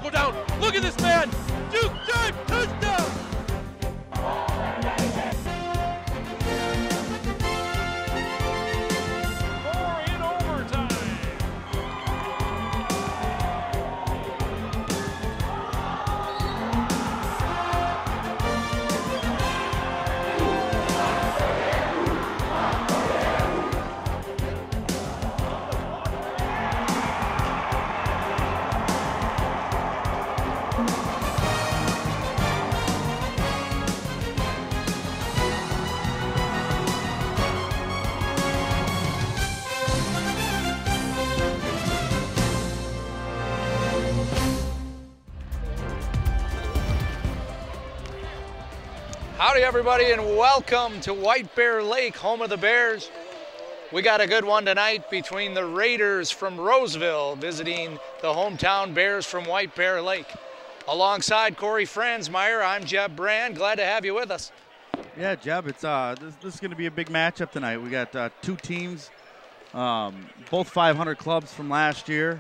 go down. Look at this man. Duke dive, touchdown. Howdy everybody, and welcome to White Bear Lake, home of the Bears. We got a good one tonight between the Raiders from Roseville visiting the hometown Bears from White Bear Lake. Alongside Corey Franzmeyer, I'm Jeb Brand. Glad to have you with us. Yeah, Jeb, it's this is going to be a big matchup tonight. We got two teams, both 500 clubs from last year,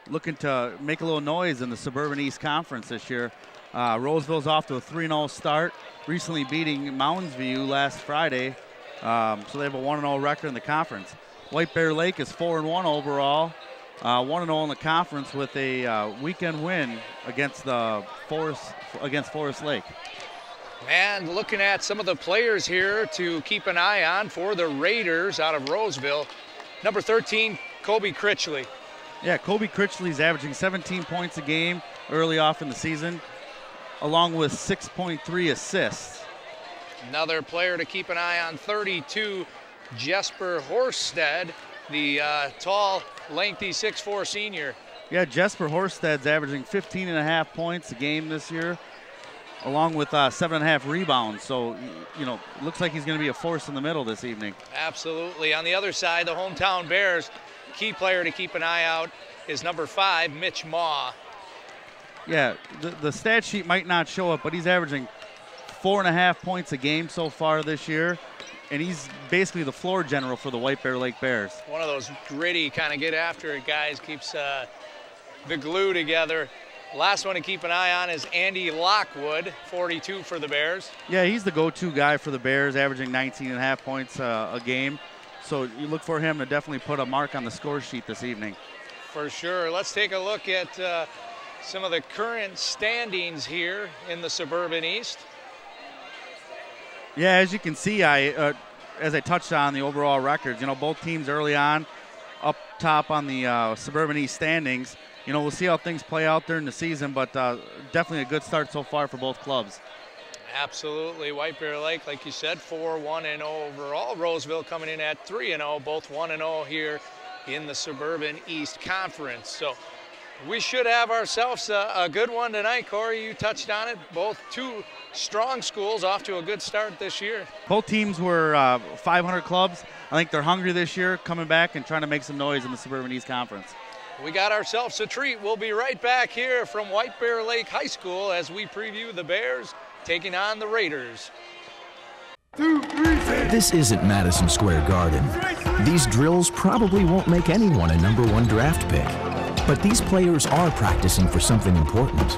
looking to make a little noise in the Suburban East Conference this year. Roseville's off to a 3-0 start, recently beating Mounds View last Friday, so they have a 1-0 record in the conference. White Bear Lake is 4-1 overall, 1-0 in the conference with a weekend win against Forest Lake. And looking at some of the players here to keep an eye on for the Raiders out of Roseville. Number 13, Kobe Critchley. Yeah, Kobe Critchley's averaging 17 points a game early off in the season, along with 6.3 assists. Another player to keep an eye on, 32, Jesper Horsted, the tall, lengthy 6'4" senior. Yeah, Jesper Horsted's averaging 15.5 points a game this year, along with 7.5 rebounds. So, you know, looks like he's going to be a force in the middle this evening. Absolutely. On the other side, the hometown Bears, key player to keep an eye out is number 5, Mitch Maw. Yeah, the stat sheet might not show it, but he's averaging 4.5 points a game so far this year, and he's basically the floor general for the White Bear Lake Bears. One of those gritty kind of get after it guys, keeps the glue together. Last one to keep an eye on is Andy Lockwood, 42 for the Bears. Yeah, he's the go-to guy for the Bears, averaging 19.5 points a game. So you look for him to definitely put a mark on the score sheet this evening. For sure. Let's take a look at some of the current standings here in the Suburban East. Yeah, as you can see, as I touched on the overall records, you know, both teams early on up top on the Suburban East standings. You know, we'll see how things play out during the season, but definitely a good start so far for both clubs. Absolutely. White Bear Lake, like you said, 4-1-0 overall. Roseville coming in at 3-0, both 1-0 here in the Suburban East Conference. So we should have ourselves a good one tonight. Corey, you touched on it. Both two strong schools off to a good start this year. Both teams were 500 clubs. I think they're hungry this year, coming back and trying to make some noise in the Suburban East Conference. We got ourselves a treat. We'll be right back here from White Bear Lake High School as we preview the Bears taking on the Raiders. This isn't Madison Square Garden. These drills probably won't make anyone a #1 draft pick. But these players are practicing for something important.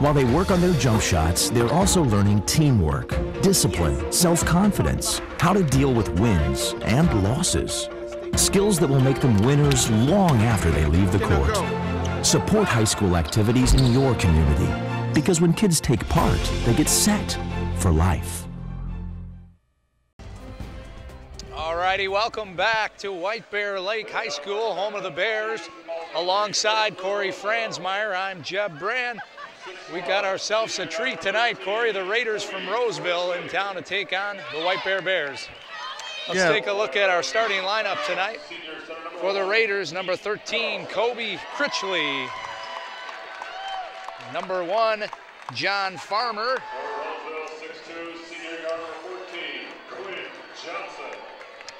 While they work on their jump shots, they're also learning teamwork, discipline, self-confidence, how to deal with wins and losses. Skills that will make them winners long after they leave the court. Support high school activities in your community, because when kids take part, they get set for life. Alrighty, welcome back to White Bear Lake High School, home of the Bears. Alongside Corey Franzmeyer, I'm Jeb Brand. We got ourselves a treat tonight, Corey. The Raiders from Roseville in town to take on the White Bear Bears. Let's take a look at our starting lineup tonight. For the Raiders, number 13, Kobe Critchley. Number 1, John Farmer.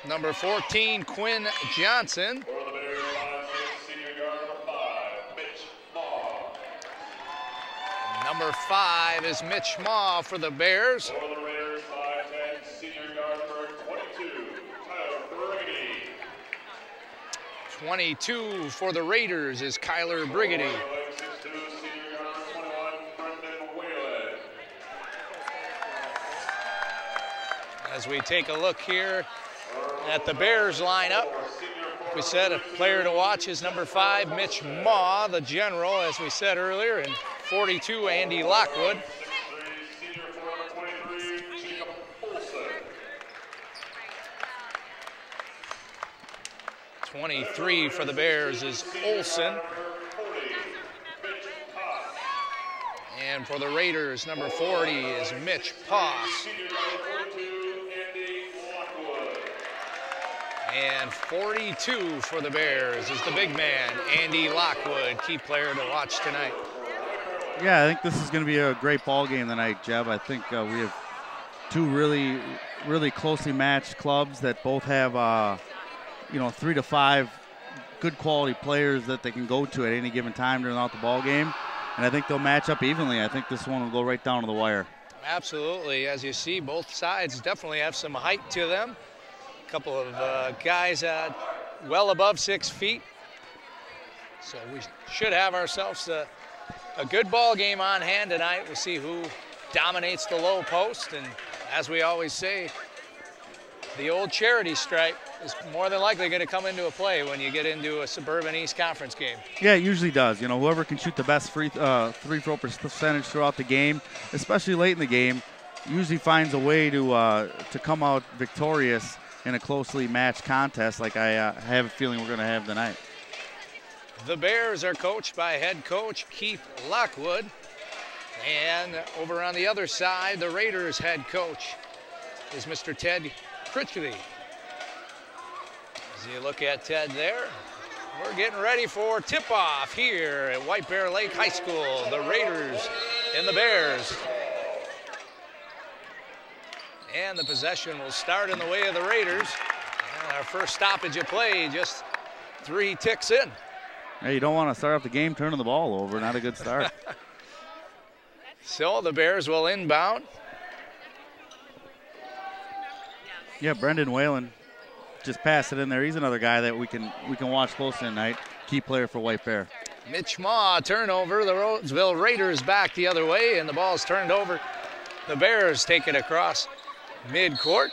Number 14, Quinn Johnson. Number 5 is Mitch Maw for the Bears. 22 for the Raiders is Kyler Briggity. As we take a look here at the Bears lineup, we said a player to watch is number 5, Mitch Maw, the general, as we said earlier, and 42, Andy Lockwood. #23 for the Bears is Olson. And for the Raiders, number 40 is Mitch Poss. And 42 for the Bears is the big man, Andy Lockwood, key player to watch tonight. Yeah, I think this is going to be a great ball game tonight, Jeb. I think we have two really closely matched clubs that both have, 3 to 5 good quality players that they can go to at any given time during the ball game. And I think they'll match up evenly. I think this one will go right down to the wire. Absolutely. As you see, both sides definitely have some height to them. A couple of guys well above 6 feet. So we should have ourselves a good ball game on hand tonight. We'll see who dominates the low post. And as we always say, the old charity stripe is more than likely going to come into a play when you get into a Suburban East Conference game. Yeah, it usually does. Whoever can shoot the best free throw percentage throughout the game, especially late in the game, usually finds a way to come out victorious in a closely matched contest like I have a feeling we're going to have tonight. The Bears are coached by head coach Keith Lockwood. And over on the other side, the Raiders head coach is Mr. Ted Critchley. As you look at Ted there, we're getting ready for tip-off here at White Bear Lake High School. The Raiders and the Bears. And the possession will start in the way of the Raiders. And our first stoppage of play, just 3 ticks in. Hey, you don't want to start off the game turning the ball over. Not a good start. So the Bears will inbound. Yeah, Brendan Whalen just passed it in there. He's another guy that we can watch closely tonight. Key player for White Bear. Mitch Maw, turnover. The Roseville Raiders back the other way, and the ball's turned over. The Bears take it across midcourt.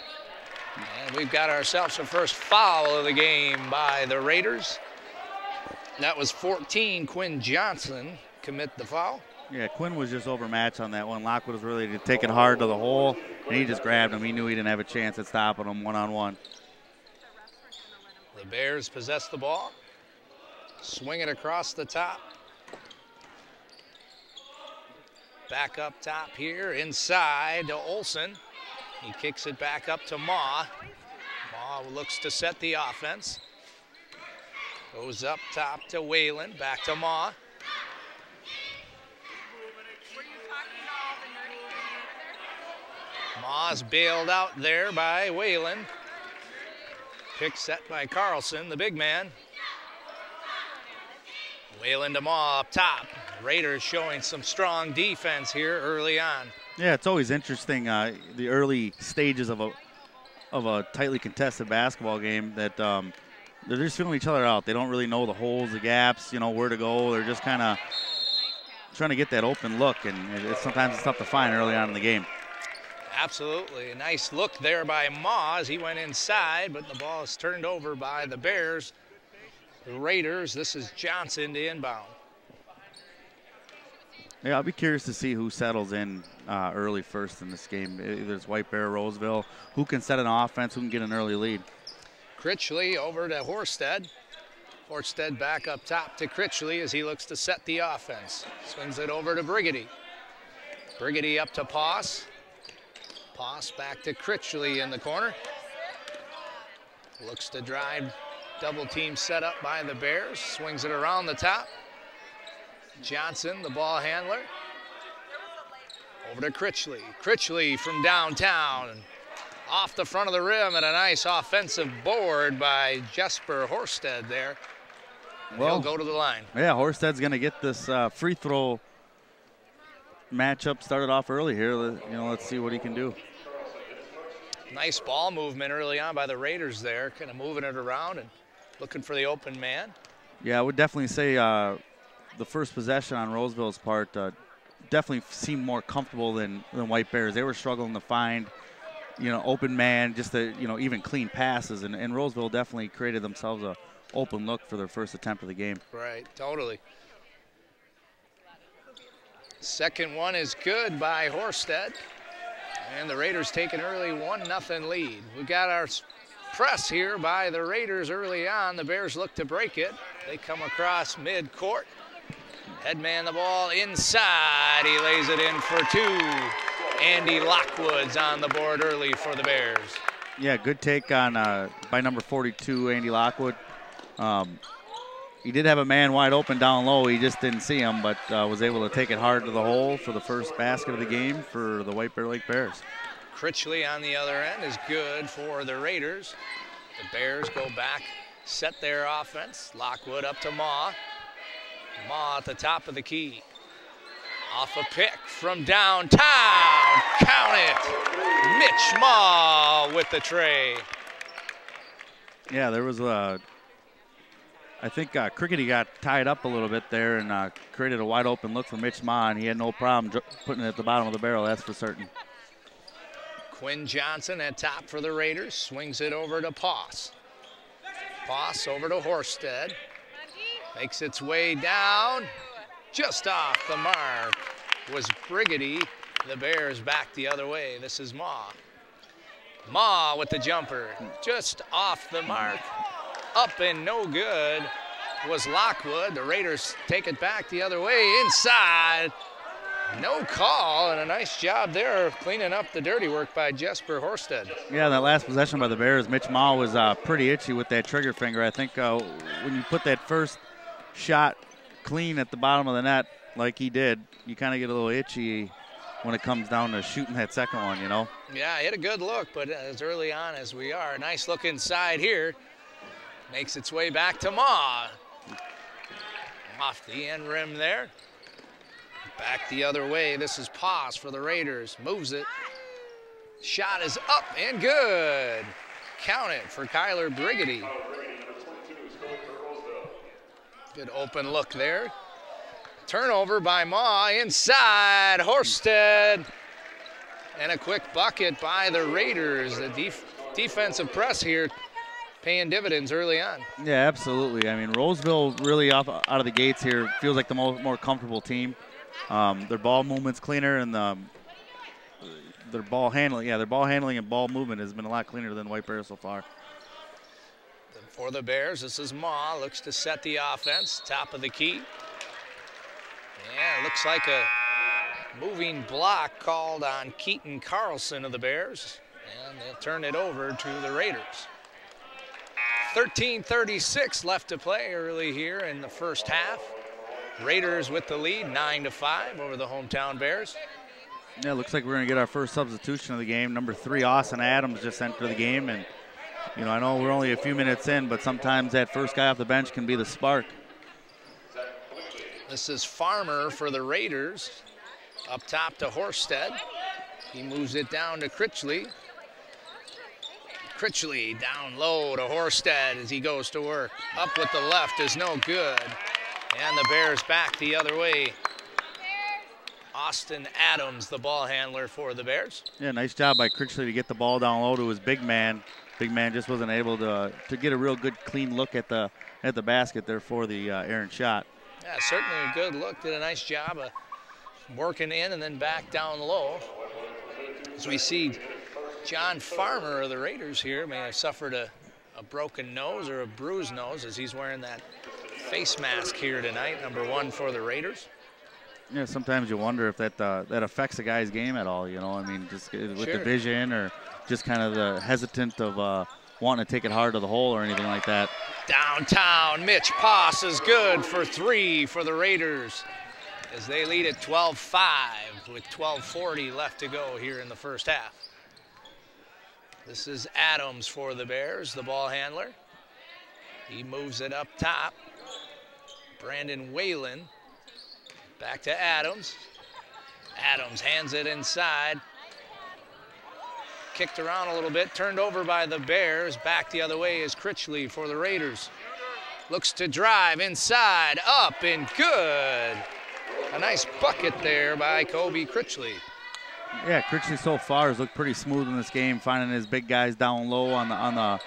And we've got ourselves a first foul of the game by the Raiders. That was 14, Quinn Johnson commit the foul. Yeah, Quinn was just overmatched on that one. Lockwood was really to take it hard to the hole, and he just grabbed him. He knew he didn't have a chance at stopping him one-on-one. The Bears possess the ball. Swing it across the top. Back up top here, inside to Olson. He kicks it back up to Maw. Maw looks to set the offense. Goes up top to Whalen, back to Maw. Maw's bailed out there by Whalen. Pick set by Carlson, the big man. Whalen to Maw up top. Raiders showing some strong defense here early on. Yeah, it's always interesting the early stages of a tightly contested basketball game that they're just feeling each other out. They don't really know the holes, the gaps, where to go. They're just kind of trying to get that open look, and sometimes it's tough to find early on in the game. Absolutely. A nice look there by Maw as he went inside, but the ball is turned over by the Bears. The Raiders, this is Johnson to inbound. Yeah, I'll be curious to see who settles in early first in this game. Either it's White Bear or Roseville. Who can set an offense, who can get an early lead. Critchley over to Horsted. Horsted back up top to Critchley as he looks to set the offense. Swings it over to Brigady. Brigady up to Poss. Poss back to Critchley in the corner. Looks to drive. Double team set up by the Bears. Swings it around the top. Johnson, the ball handler. Over to Critchley. Critchley from downtown. Off the front of the rim, and a nice offensive board by Jesper Horsted there. Well, he'll go to the line. Yeah, Horsted's going to get this free throw matchup started off early here. Let's see what he can do. Nice ball movement early on by the Raiders there, kind of moving it around and looking for the open man. Yeah, I would definitely say the first possession on Roseville's part definitely seemed more comfortable than White Bears. They were struggling to find open man, just to, even clean passes. And Roseville definitely created themselves a open look for their first attempt of the game. Right, totally. Second one is good by Horsted. And the Raiders take an early 1-0 lead. We got our press here by the Raiders early on. The Bears look to break it. They come across mid-court. Headman the ball inside. He lays it in for two. Andy Lockwood's on the board early for the Bears. Yeah, good take on by number 42, Andy Lockwood. He did have a man wide open down low. He just didn't see him, but was able to take it hard to the hole for the first basket of the game for the White Bear Lake Bears. Critchley on the other end is good for the Raiders. The Bears go back, set their offense. Lockwood up to Maw. Maw at the top of the key. Off a pick from downtown. Count it. Mitch Maw with the tray. Yeah, there was I think Crickety got tied up a little bit there and created a wide open look for Mitch Maw, and he had no problem putting it at the bottom of the barrel, that's for certain. Quinn Johnson at top for the Raiders, swings it over to Poss. Poss over to Horsted. Makes its way down, just off the mark was Brigady. The Bears back the other way. This is Maw. Maw with the jumper, just off the mark. Up and no good was Lockwood. The Raiders take it back the other way inside. No call, and a nice job there cleaning up the dirty work by Jesper Horsted. Yeah, that last possession by the Bears, Mitch Maw was pretty itchy with that trigger finger. I think when you put that first shot clean at the bottom of the net like he did, you kind of get a little itchy when it comes down to shooting that second one, Yeah, hit a good look, but as early on as we are. Nice look inside here. Makes its way back to Maw. Off the end rim there. Back the other way. This is Poss for the Raiders. Moves it. Shot is up and good. Count it for Kyler Brigady. Good open look there. Turnover by Maw inside. Horsted. And a quick bucket by the Raiders. The defensive press here paying dividends early on. Yeah, absolutely. I mean, Roseville really out of the gates here feels like the more comfortable team. Their ball movement's cleaner, and their ball handling, their ball handling and ball movement has been a lot cleaner than White Bears so far. For the Bears, this is Maw, looks to set the offense, top of the key. Yeah, looks like a moving block called on Keaton Carlson of the Bears, and they'll turn it over to the Raiders. 13:36 left to play early here in the first half. Raiders with the lead, 9-5 over the hometown Bears. Yeah, looks like we're going to get our first substitution of the game. Number 3, Austin Adams, just entered the game. And, I know we're only a few minutes in, but sometimes that first guy off the bench can be the spark. This is Farmer for the Raiders. Up top to Horsted. He moves it down to Critchley. Critchley down low to Horsted as he goes to work. Up with the left is no good. And the Bears back the other way. Austin Adams, the ball handler for the Bears. Yeah, nice job by Critchley to get the ball down low to his big man. Big man just wasn't able to get a real good clean look at the basket there for the errant shot. Yeah, certainly a good look. Did a nice job of working in and then back down low. As we see John Farmer of the Raiders here may have suffered a broken nose or a bruised nose as he's wearing that face mask here tonight, number 1 for the Raiders. Yeah, sometimes you wonder if that affects a guy's game at all, I mean, just with the vision or just kind of the hesitant of wanting to take it hard to the hole or anything like that. Downtown, Mitch Poss is good for 3 for the Raiders as they lead at 12-5 with 12:40 left to go here in the first half. This is Adams for the Bears, the ball handler. He moves it up top. Brandon Whalen back to Adams. Adams hands it inside. Kicked around a little bit, turned over by the Bears. Back the other way is Critchley for the Raiders. Looks to drive inside, up and good. A nice bucket there by Kobe Critchley. Yeah, Critchley so far has looked pretty smooth in this game, finding his big guys down low on the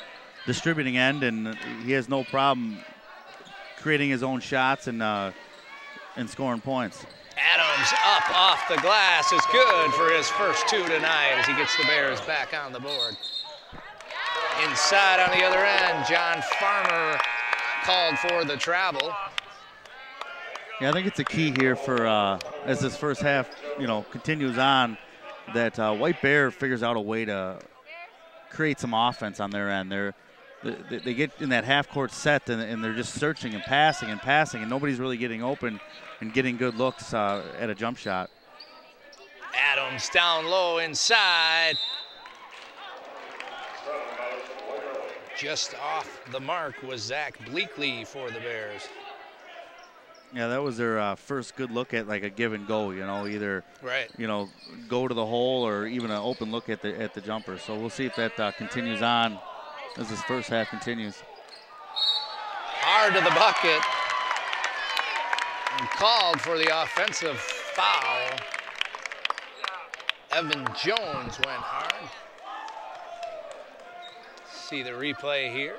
distributing end, and he has no problem creating his own shots and scoring points. Adams up off the glass is good for his first 2 tonight as he gets the Bears back on the board. Inside on the other end, John Farmer called for the travel. Yeah, I think it's a key here for as this first half, continues on, that White Bear figures out a way to create some offense on their end. They get in that half-court set and they're just searching and passing, and nobody's really getting open and getting good looks at a jump shot. Adams down low inside. Just off the mark was Zach Bleakley for the Bears. Yeah, that was their first good look at like a give and go, either right. Go to the hole or even an open look at the jumper. So we'll see if that continues on as this first half continues. Hard to the bucket. And called for the offensive foul. Evan Jones went hard. See the replay here.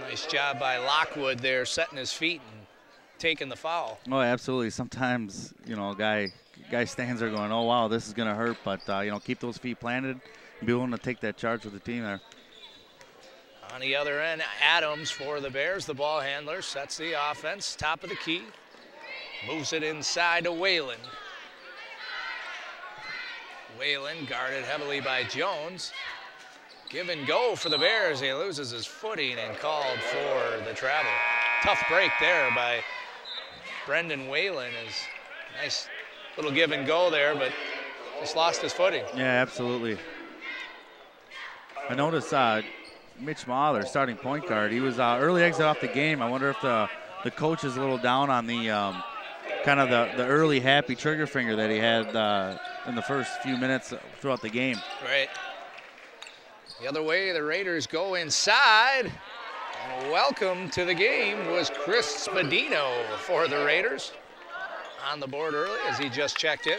Nice job by Lockwood there, setting his feet and taking the foul. Oh, absolutely. Sometimes, a guy stands there going, oh, wow, this is going to hurt. But, keep those feet planted and be willing to take that charge with the team there. On the other end, Adams for the Bears, the ball handler, sets the offense, top of the key. Moves it inside to Whalen. Whalen guarded heavily by Jones. Give and go for the Bears. He loses his footing and called for the travel. Tough break there by Brendan Whalen. Nice little give and go there, but just lost his footing. Yeah, absolutely. I noticed Mitch Mahler, starting point guard, he was early exit off the game. I wonder if the coach is a little down on the kind of the early happy trigger finger that he had in the first few minutes throughout the game. Right. The other way, the Raiders go inside. And welcome to the game was Chris Spadino for the Raiders. On the board early as he just checked in.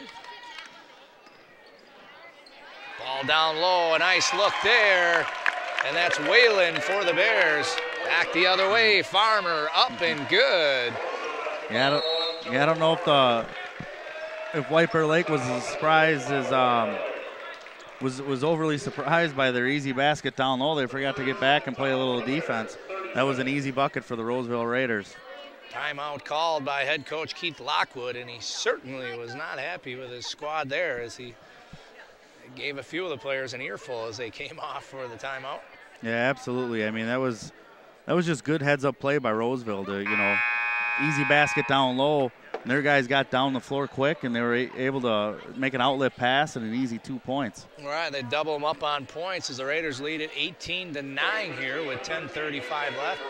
Ball down low, a nice look there. And that's Whalen for the Bears. Back the other way, Farmer up and good. Yeah, I don't know if White Bear Lake was as surprised as was overly surprised by their easy basket down low. They forgot to get back and play a little defense. That was an easy bucket for the Roseville Raiders. Timeout called by head coach Keith Lockwood, and he certainly was not happy with his squad there as he gave a few of the players an earful as they came off for the timeout. Yeah, absolutely. I mean, that was just good heads-up play by Roseville to, easy basket down low. And their guys got down the floor quick, and they were able to make an outlet pass and an easy 2 points. All right, they double them up on points as the Raiders lead it 18-9 here with 10:35 left.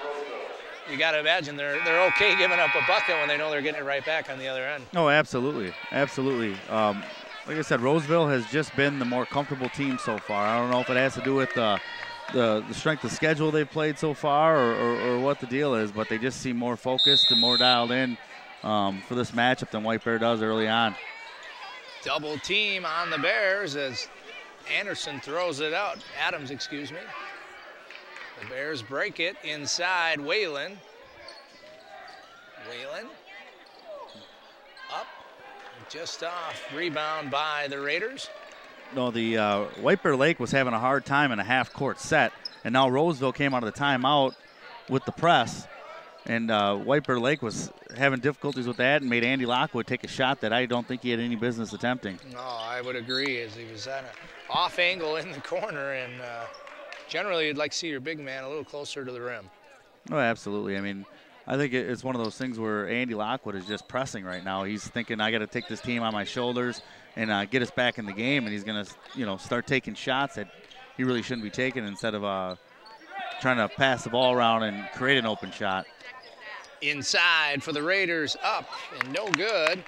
You got to imagine they're okay giving up a bucket when they know they're getting it right back on the other end. Oh, absolutely, absolutely. Like I said, Roseville has just been the more comfortable team so far. I don't know if it has to do with the strength of schedule they've played so far or what the deal is, but they just seem more focused and more dialed in for this matchup than White Bear does early on. Double team on the Bears as Anderson throws it out. Adams, excuse me. The Bears break it inside Whalen. Whalen up, just off. Rebound by the Raiders. No, the White Bear Lake was having a hard time in a half-court set, and now Roseville came out of the timeout with the press, and White Bear Lake was having difficulties with that and made Andy Lockwood take a shot that I don't think he had any business attempting. No, I would agree, as he was at an off angle in the corner, and generally you'd like to see your big man a little closer to the rim. Oh, absolutely. I mean, I think it's one of those things where Andy Lockwood is just pressing right now. He's thinking, I got to take this team on my shoulders and get us back in the game, and he's going to, start taking shots that he really shouldn't be taking instead of trying to pass the ball around and create an open shot. Inside for the Raiders, up and no good.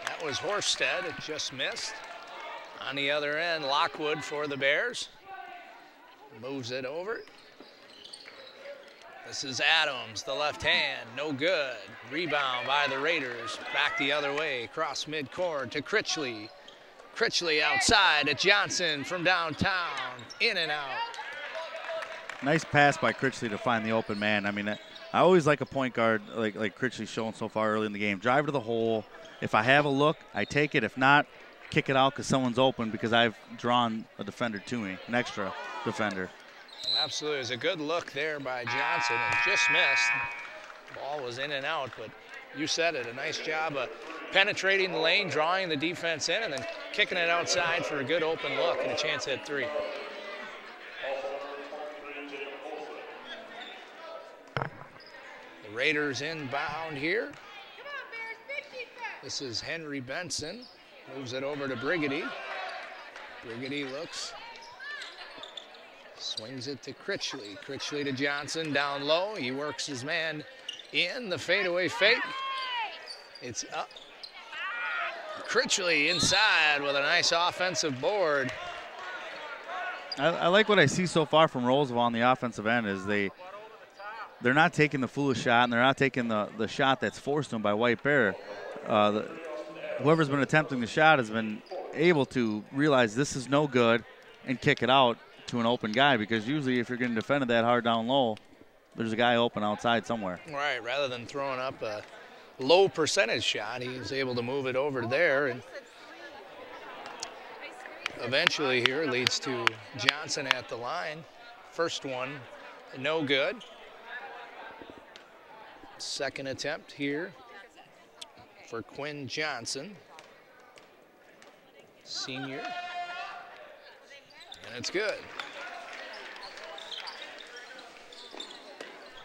That was Horsted, it just missed. On the other end, Lockwood for the Bears. Moves it over. This is Adams, the left hand, no good. Rebound by the Raiders. Back the other way, cross midcourt to Critchley. Critchley outside to Johnson from downtown, in and out. Nice pass by Critchley to find the open man. I mean, I always like a point guard like Critchley's shown so far early in the game. Drive to the hole. If I have a look, I take it. If not, kick it out because someone's open because I've drawn a defender to me, an extra defender. Absolutely. It was a good look there by Johnson and just missed. Ball was in and out, but you said it, a nice job of penetrating the lane, drawing the defense in, and then kicking it outside for a good open look and a chance at three. The Raiders inbound here. This is Henry Benson. Moves it over to Brigady. Brigady looks. Swings it to Critchley. Critchley to Johnson down low. He works his man in the fadeaway fake. It's up. Critchley inside with a nice offensive board. I like what I see so far from Roseville on the offensive end is they're not taking the foolish shot and they're not taking the shot that's forced them by White Bear. Whoever's been attempting the shot has been able to realize this is no good and kick it out to an open guy, because usually if you're getting defended that hard down low, there's a guy open outside somewhere. Right, rather than throwing up a low percentage shot, he was able to move it over there, and eventually here leads to Johnson at the line. First one, no good. Second attempt here for Quinn Johnson, senior, and it's good.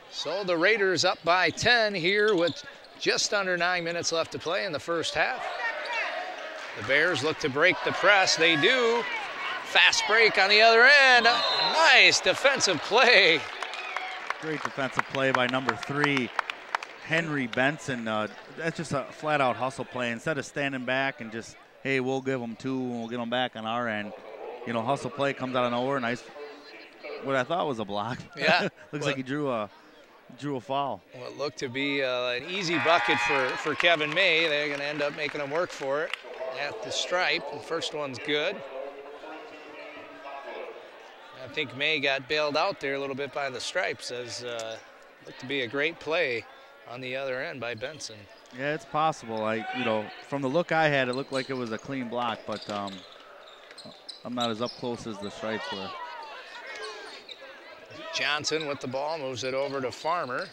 So the Raiders up by 10 here with just under 9 minutes left to play in the first half. The Bears look to break the press. They do. Fast break on the other end. Nice defensive play. Great defensive play by number 3, Henry Benson. That's just a flat-out hustle play. Instead of standing back and just, hey, we'll give them 2 and we'll get them back on our end. You know, hustle play comes out of nowhere. Nice. What I thought was a block. Yeah. Looks like he drew a foul. What looked to be an easy bucket for Kevin May. They're going to end up making him work for it at the stripe. The first one's good. I think May got bailed out there a little bit by the stripes, as looked to be a great play on the other end by Benson. Yeah, it's possible. From the look I had, it looked like it was a clean block, but I'm not as up close as the stripes were. Johnson with the ball, moves it over to Farmer.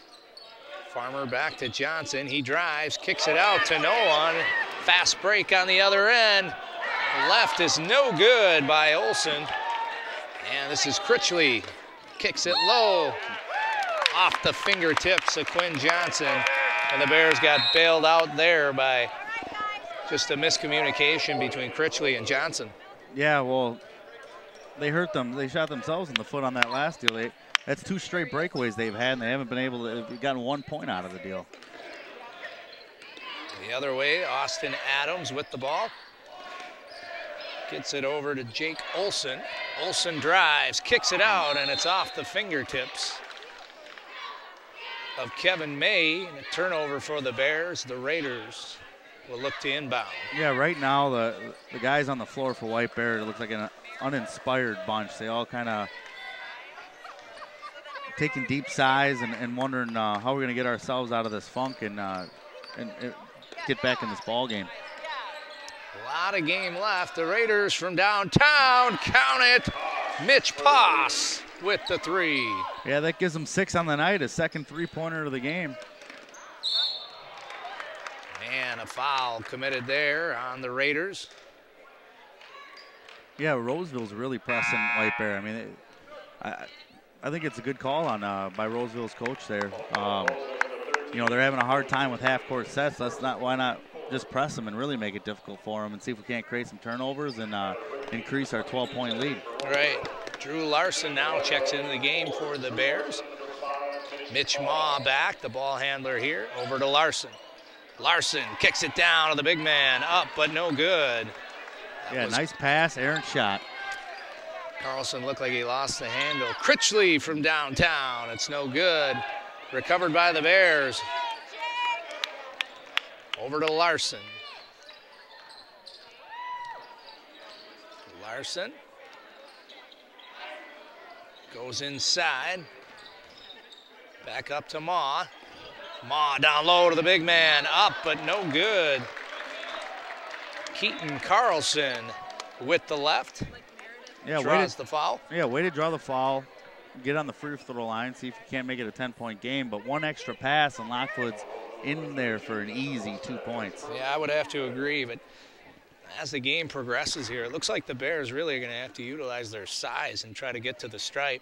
Farmer back to Johnson. He drives, kicks it out to no one. Fast break on the other end. Left is no good by Olsen. And this is Critchley. Kicks it low. Off the fingertips of Quinn Johnson. And the Bears got bailed out there by just a miscommunication between Critchley and Johnson. Yeah, well, they hurt them. They shot themselves in the foot on that last deal. That's 2 straight breakaways they've had, and they haven't been able to have gotten 1 point out of the deal. The other way, Austin Adams with the ball. Gets it over to Jake Olsen. Olsen drives, kicks it out, and it's off the fingertips of Kevin May. And a turnover for the Bears. The Raiders will look to inbound. Yeah, right now the guys on the floor for White Bear, it looks like an uninspired bunch. They all kind of taking deep sighs and wondering how we're going to get ourselves out of this funk and get back in this ball game. A lot of game left. The Raiders from downtown, count it, Mitch Poss with the 3. Yeah, that gives them 6 on the night, a second 3-pointer of the game. And a foul committed there on the Raiders. Yeah, Roseville's really pressing White Bear. I mean, I think it's a good call on by Roseville's coach there. They're having a hard time with half-court sets. Why not just press them and really make it difficult for them and see if we can't create some turnovers and increase our 12-point lead. Right. Drew Larson now checks into the game for the Bears. Mitch Maw back, the ball handler here, over to Larson. Larson kicks it down to the big man, up but no good. Nice pass, errant shot. Carlson looked like he lost the handle. Critchley from downtown, it's no good. Recovered by the Bears. Over to Larson. Larson goes inside. Back up to Ma. Ma down low to the big man. Up, but no good. Keaton Carlson with the left. Yeah, draws the foul. Yeah, way to draw the foul. Get on the free throw line, see if you can't make it a 10-point game. But one extra pass, and Lockwood's in there for an easy 2 points. Yeah, I would have to agree. But as the game progresses here, it looks like the Bears really are going to have to utilize their size and try to get to the stripe,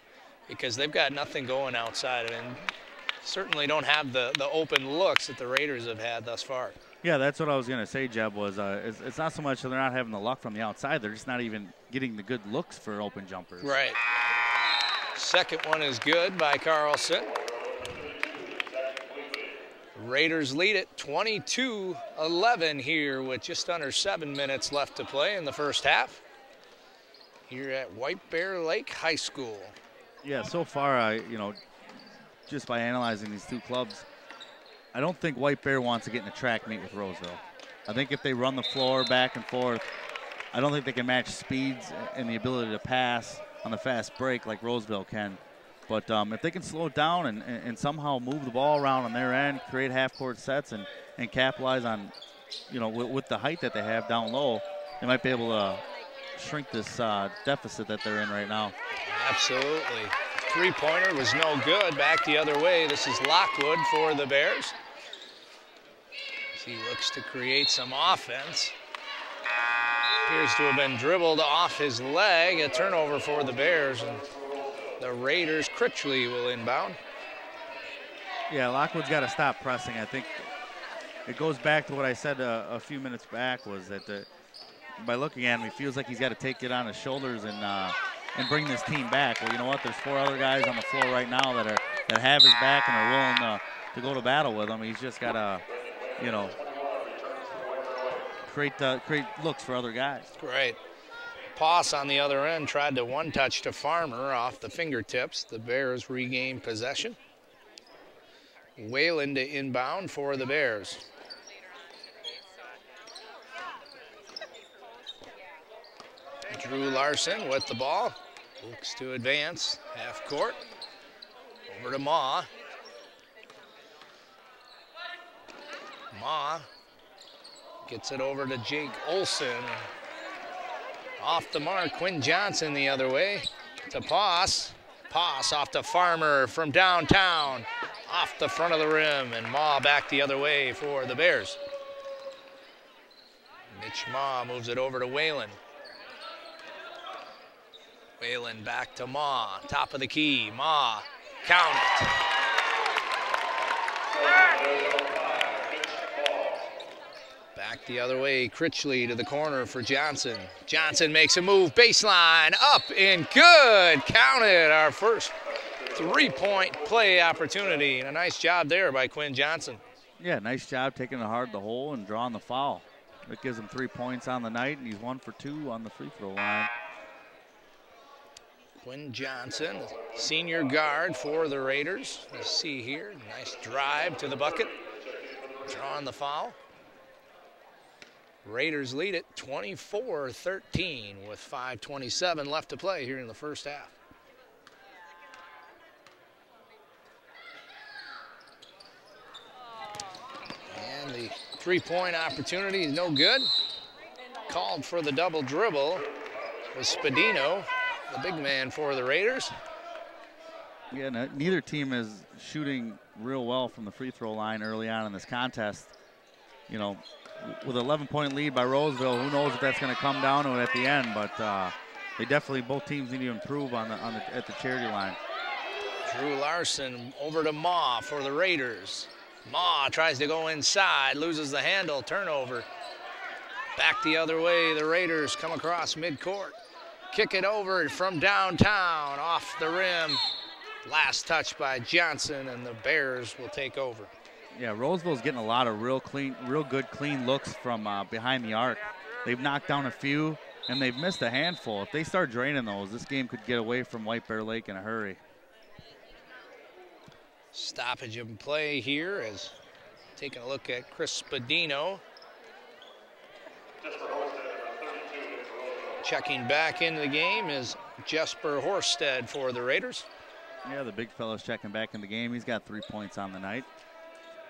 because they've got nothing going outside and certainly don't have the open looks that the Raiders have had thus far. Yeah, that's what I was going to say, Jeb, was it's not so much that they're not having the luck from the outside. They're just not even getting the good looks for open jumpers. Right. Second one is good by Carlson. Raiders lead it 22-11 here with just under 7 minutes left to play in the first half here at White Bear Lake High School. Yeah, so far, just by analyzing these two clubs, I don't think White Bear wants to get in a track meet with Roseville. I think if they run the floor back and forth, I don't think they can match speeds and the ability to pass on the fast break like Roseville can. But if they can slow it down and somehow move the ball around on their end, create half-court sets and capitalize on, with the height that they have down low, they might be able to shrink this deficit that they're in right now. Absolutely. Three-pointer was no good. Back the other way. This is Lockwood for the Bears. He looks to create some offense. Appears to have been dribbled off his leg. A turnover for the Bears. And the Raiders, Critchley will inbound. Yeah, Lockwood's got to stop pressing. I think it goes back to what I said a few minutes back, was that by looking at him, he feels like he's got to take it on his shoulders and bring this team back. Well, you know what? There's 4 other guys on the floor right now that have his back and are willing to go to battle with him. He's just got to, create looks for other guys. Great. Poss on the other end tried to one-touch to Farmer off the fingertips. The Bears regain possession. Whalen to inbound for the Bears. Drew Larson with the ball. Looks to advance half court. Over to Ma. Ma gets it over to Jake Olson. Off the mark, Quinn Johnson the other way to Poss. Poss off to Farmer from downtown. Off the front of the rim, and Ma back the other way for the Bears. Mitch Ma moves it over to Whalen. Whalen back to Ma, top of the key. Ma, count it. Back the other way, Critchley to the corner for Johnson. Johnson makes a move, baseline, up and good. Counted, our first three-point play opportunity. And a nice job there by Quinn Johnson. Yeah, nice job taking it hard the hole and drawing the foul. That gives him 3 points on the night, and he's 1 for 2 on the free throw line. Quinn Johnson, senior guard for the Raiders. Let's see here, nice drive to the bucket. Drawing the foul. Raiders lead it 24-13 with 5:27 left to play here in the first half. And the three-point opportunity is no good. Called for the double dribble was Spadino, the big man for the Raiders. Yeah, neither team is shooting real well from the free throw line early on in this contest. You know, with an 11-point lead by Roseville, who knows if that's going to come down to it at the end, but they definitely, both teams need to improve at the charity line. Drew Larson over to Ma for the Raiders. Ma tries to go inside, loses the handle, turnover. Back the other way, the Raiders come across midcourt. Kick it over from downtown, off the rim. Last touch by Johnson, and the Bears will take over. Yeah, Roseville's getting a lot of real good, clean looks from behind the arc. They've knocked down a few, and they've missed a handful. If they start draining those, this game could get away from White Bear Lake in a hurry. Stoppage of play here as taking a look at Chris Spadino. Checking back into the game is Jesper Horsted for the Raiders. Yeah, the big fella's checking back in the game. He's got 3 points on the night.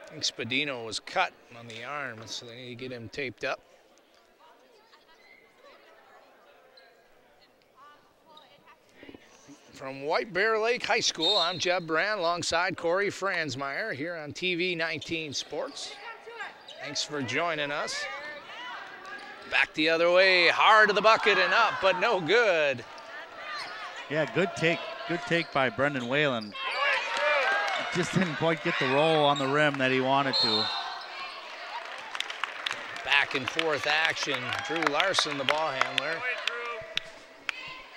I think Spadino was cut on the arm, so they need to get him taped up. From White Bear Lake High School, I'm Jeb Brand alongside Corey Franzmeyer here on TV 19 Sports. Thanks for joining us. Back the other way, hard to the bucket and up, but no good. Yeah, good take by Brendan Whalen. Just didn't quite get the roll on the rim that he wanted to. Back and forth action. Drew Larson, the ball handler,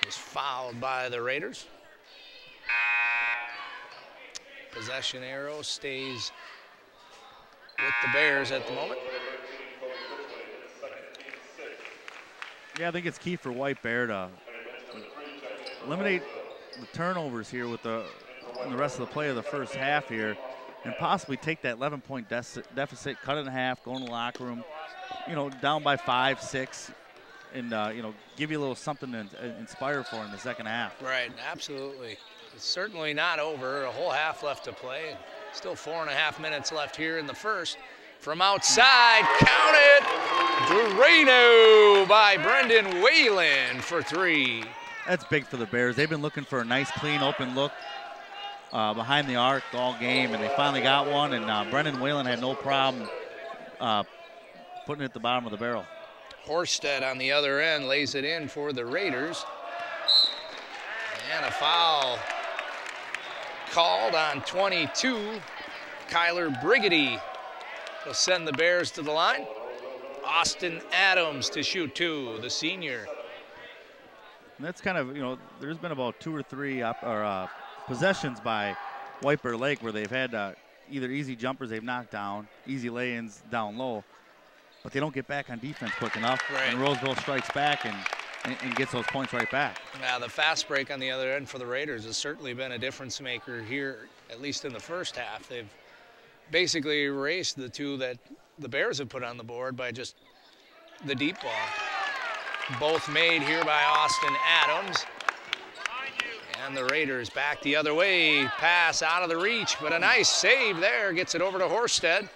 was fouled by the Raiders. Possession arrow stays with the Bears at the moment. Yeah, I think it's key for White Bear to eliminate the turnovers here with the rest of the play of the first half here, and possibly take that 11-point deficit, cut it in half, go in the locker room, you know, down by 5, 6, and you know, give you a little something to inspire for in the second half. Right, absolutely. It's certainly not over. A whole half left to play. Still 4.5 minutes left here in the first. From outside, count it! Doreno by Brendan Whalen for 3. That's big for the Bears. They've been looking for a nice, clean, open look behind the arc all game, and they finally got one, and Brendan Whalen had no problem putting it at the bottom of the barrel. Horsted on the other end lays it in for the Raiders. And a foul called on 22. Kyler Brigady will send the Bears to the line. Austin Adams to shoot 2, the senior. And that's kind of, you know, there's been about 2 or 3 possessions by White Bear Lake where they've had either easy jumpers they've knocked down, easy lay-ins down low, but they don't get back on defense quick enough. Right. And Roseville strikes back and gets those points right back. Now, the fast break on the other end for the Raiders has certainly been a difference maker here, at least in the first half. They've basically erased the 2 that the Bears have put on the board by just the deep ball. Both made here by Austin Adams. And the Raiders back the other way. Pass out of the reach, but a nice save there. Gets it over to Horsted.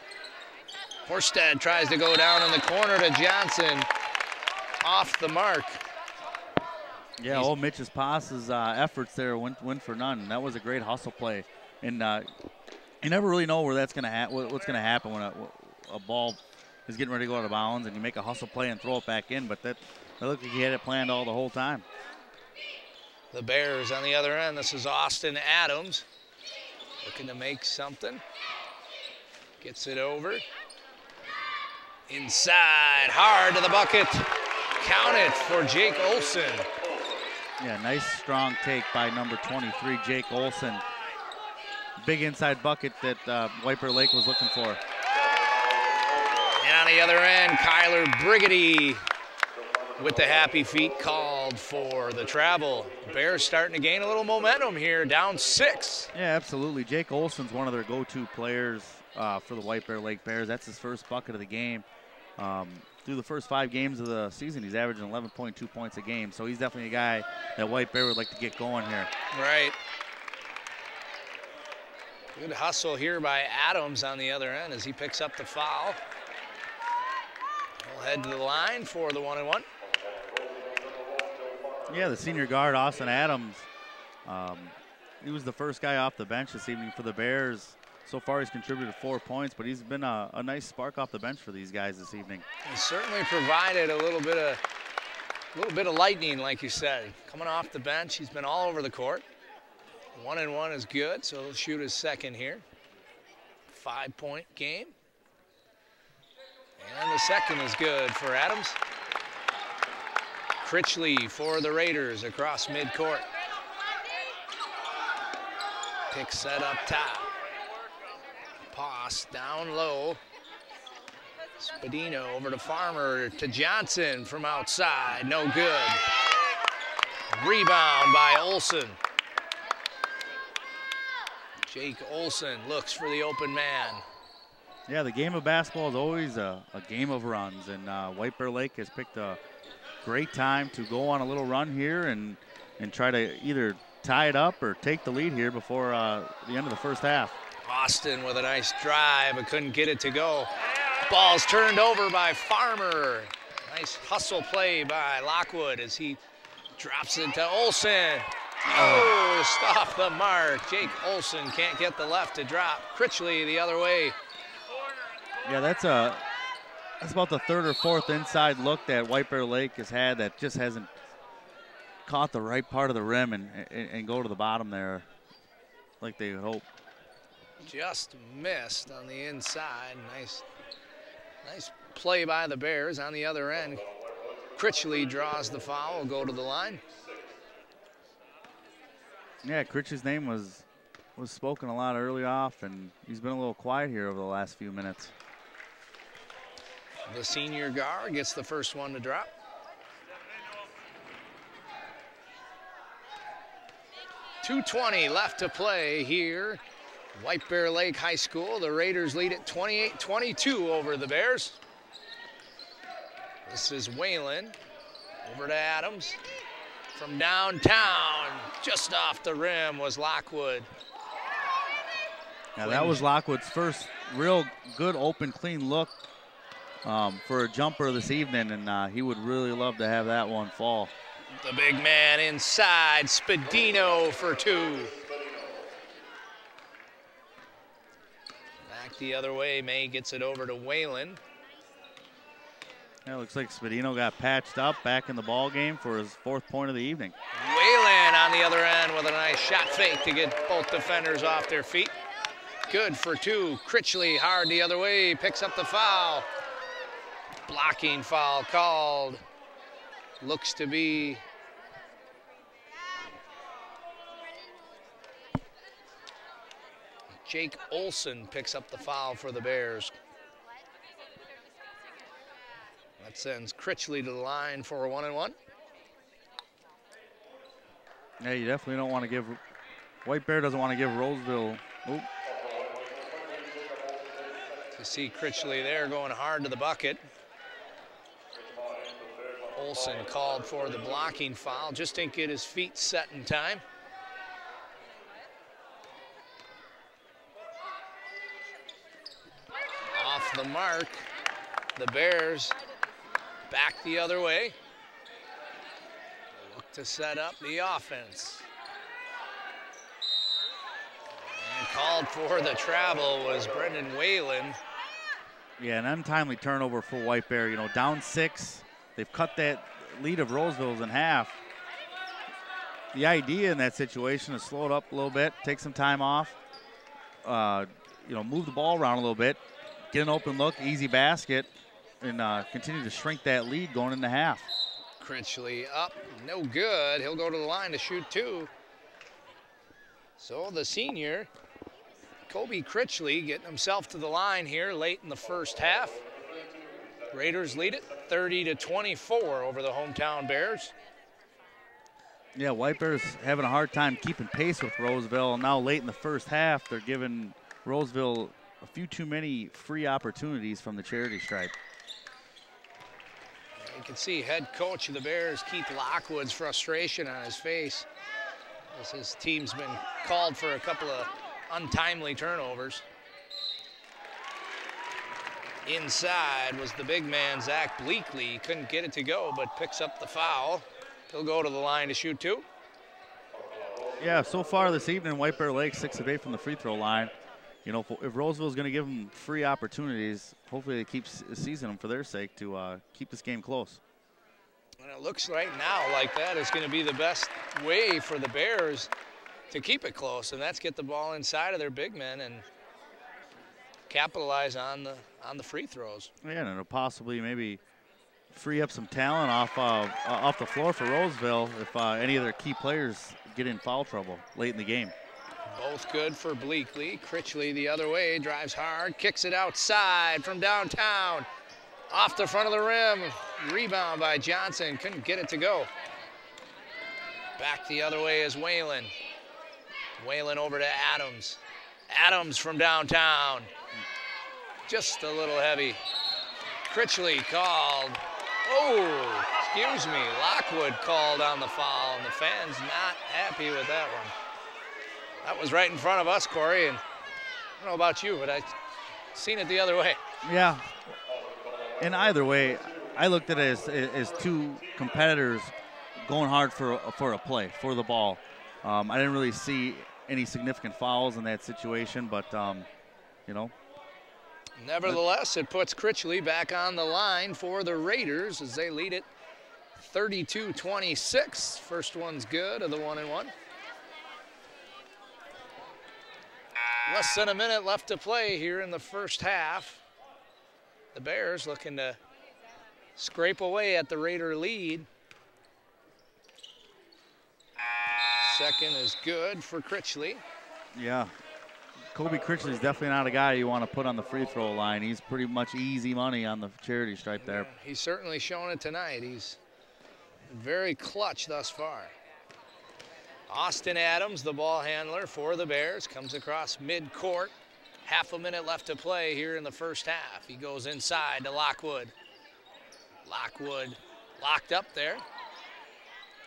Horsted tries to go down in the corner to Johnson. Off the mark. Yeah, old Mitch's passes, efforts there went for none. That was a great hustle play. And you never really know where that's going to what's going to happen when a ball is getting ready to go out of bounds and you make a hustle play and throw it back in. But that looked like he had it planned all the whole time. The Bears on the other end. This is Austin Adams looking to make something. Gets it over. Inside, hard to the bucket. Count it for Jake Olson. Yeah, nice strong take by number 23, Jake Olson. Big inside bucket that White Bear Lake was looking for. And on the other end, Kyler Brigady with the happy feet called for the travel. Bears starting to gain a little momentum here, down 6. Yeah, absolutely. Jake Olson's one of their go-to players for the White Bear Lake Bears. That's his first bucket of the game. Through the first 5 games of the season, he's averaging 11.2 points a game. So he's definitely a guy that White Bear would like to get going here. Right. Good hustle here by Adams on the other end as he picks up the foul. He'll head to the line for the 1-and-1. Yeah, the senior guard, Austin Adams, he was the first guy off the bench this evening for the Bears. So far, he's contributed 4 points, but he's been a nice spark off the bench for these guys this evening. He certainly provided a little bit of lightning, like you said. Coming off the bench, he's been all over the court. 1-and-1 is good, so he'll shoot his second here. 5-point game. And the second is good for Adams. Critchley for the Raiders across midcourt. Pick set up top. Pass down low. Spadino over to Farmer to Johnson from outside. No good. Rebound by Olson. Jake Olson looks for the open man. Yeah, the game of basketball is always a game of runs, and White Bear Lake has picked a great time to go on a little run here and try to either tie it up or take the lead here before the end of the first half. Austin with a nice drive, but couldn't get it to go. Ball's turned over by Farmer. Nice hustle play by Lockwood as he drops it to Olson. Oh, stop the mark. Jake Olson can't get the left to drop. Critchley the other way. Yeah, that's about the third or fourth inside look that White Bear Lake has had that just hasn't caught the right part of the rim and go to the bottom there like they would hope. Just missed on the inside. Nice play by the Bears on the other end. Critchley draws the foul, will go to the line. Yeah, Critchley's name was spoken a lot early off, and he's been a little quiet here over the last few minutes. The senior guard gets the first one to drop. .220 left to play here. White Bear Lake High School. The Raiders lead it 28-22 over the Bears. This is Whalen. Over to Adams. From downtown, just off the rim was Lockwood. Now that was Lockwood's first real good open clean look for a jumper this evening, and he would really love to have that one fall. The big man inside, Spadino for two. Back the other way, May gets it over to Whalen. Yeah, looks like Spadino got patched up back in the ball game for his fourth point of the evening. Whalen on the other end with a nice shot fake to get both defenders off their feet. Good for two. Critchley hard the other way, picks up the foul. Blocking foul called. Looks to be Jake Olson picks up the foul for the Bears. That sends Critchley to the line for a 1-and-1. Yeah, you definitely don't want to give, White Bear doesn't want to give Roseville. Oop. You see Critchley there going hard to the bucket. Olson called for the blocking foul, just didn't get his feet set in time. Off the mark, the Bears back the other way. Look to set up the offense. And called for the travel was Brendan Whalen. Yeah, an untimely turnover for White Bear. You know, down 6. They've cut that lead of Roseville's in half. The idea in that situation is slow it up a little bit, take some time off, you know, move the ball around a little bit, get an open look, easy basket, and continue to shrink that lead going into half. Critchley up, no good. He'll go to the line to shoot two. So the senior, Kobe Critchley, getting himself to the line here late in the first half. Raiders lead it 30-24 over the hometown Bears. Yeah, White Bears having a hard time keeping pace with Roseville. Now late in the first half, they're giving Roseville a few too many free opportunities from the charity stripe. You can see head coach of the Bears, Keith Lockwood's frustration on his face as his team's been called for a couple of untimely turnovers. Inside was the big man, Zach Bleakley. Couldn't get it to go, but picks up the foul. He'll go to the line to shoot two. Yeah, so far this evening, White Bear Lake 6 of 8 from the free throw line. You know, if Roseville's going to give them free opportunities, hopefully they keep seizing them for their sake to keep this game close. And it looks right now like that is going to be the best way for the Bears to keep it close, and that's get the ball inside of their big men and capitalize on the free throws. Yeah, and it'll possibly maybe free up some talent off the floor for Roseville if any of their key players get in foul trouble late in the game. Both good for Bleakley. Critchley the other way, drives hard, kicks it outside from downtown. Off the front of the rim, rebound by Johnson, couldn't get it to go. Back the other way is Whalen. Whalen over to Adams. Adams from downtown. Just a little heavy. Critchley called. Oh, excuse me. Lockwood called on the foul, and the fans not happy with that one. That was right in front of us, Corey, and I don't know about you, but I've seen it the other way. Yeah. And either way, I looked at it as two competitors going hard for a play, for the ball. I didn't really see any significant fouls in that situation, but, you know. Nevertheless, it puts Critchley back on the line for the Raiders as they lead it 32-26. First one's good of the 1-and-1. Less than a minute left to play here in the first half. The Bears looking to scrape away at the Raider lead. Second is good for Critchley. Yeah. Kobe Critchley is definitely not a guy you want to put on the free throw line. He's pretty much easy money on the charity stripe there. Yeah, he's certainly shown it tonight. He's very clutch thus far. Austin Adams, the ball handler for the Bears, comes across mid-court. Half a minute left to play here in the first half. He goes inside to Lockwood. Lockwood locked up there.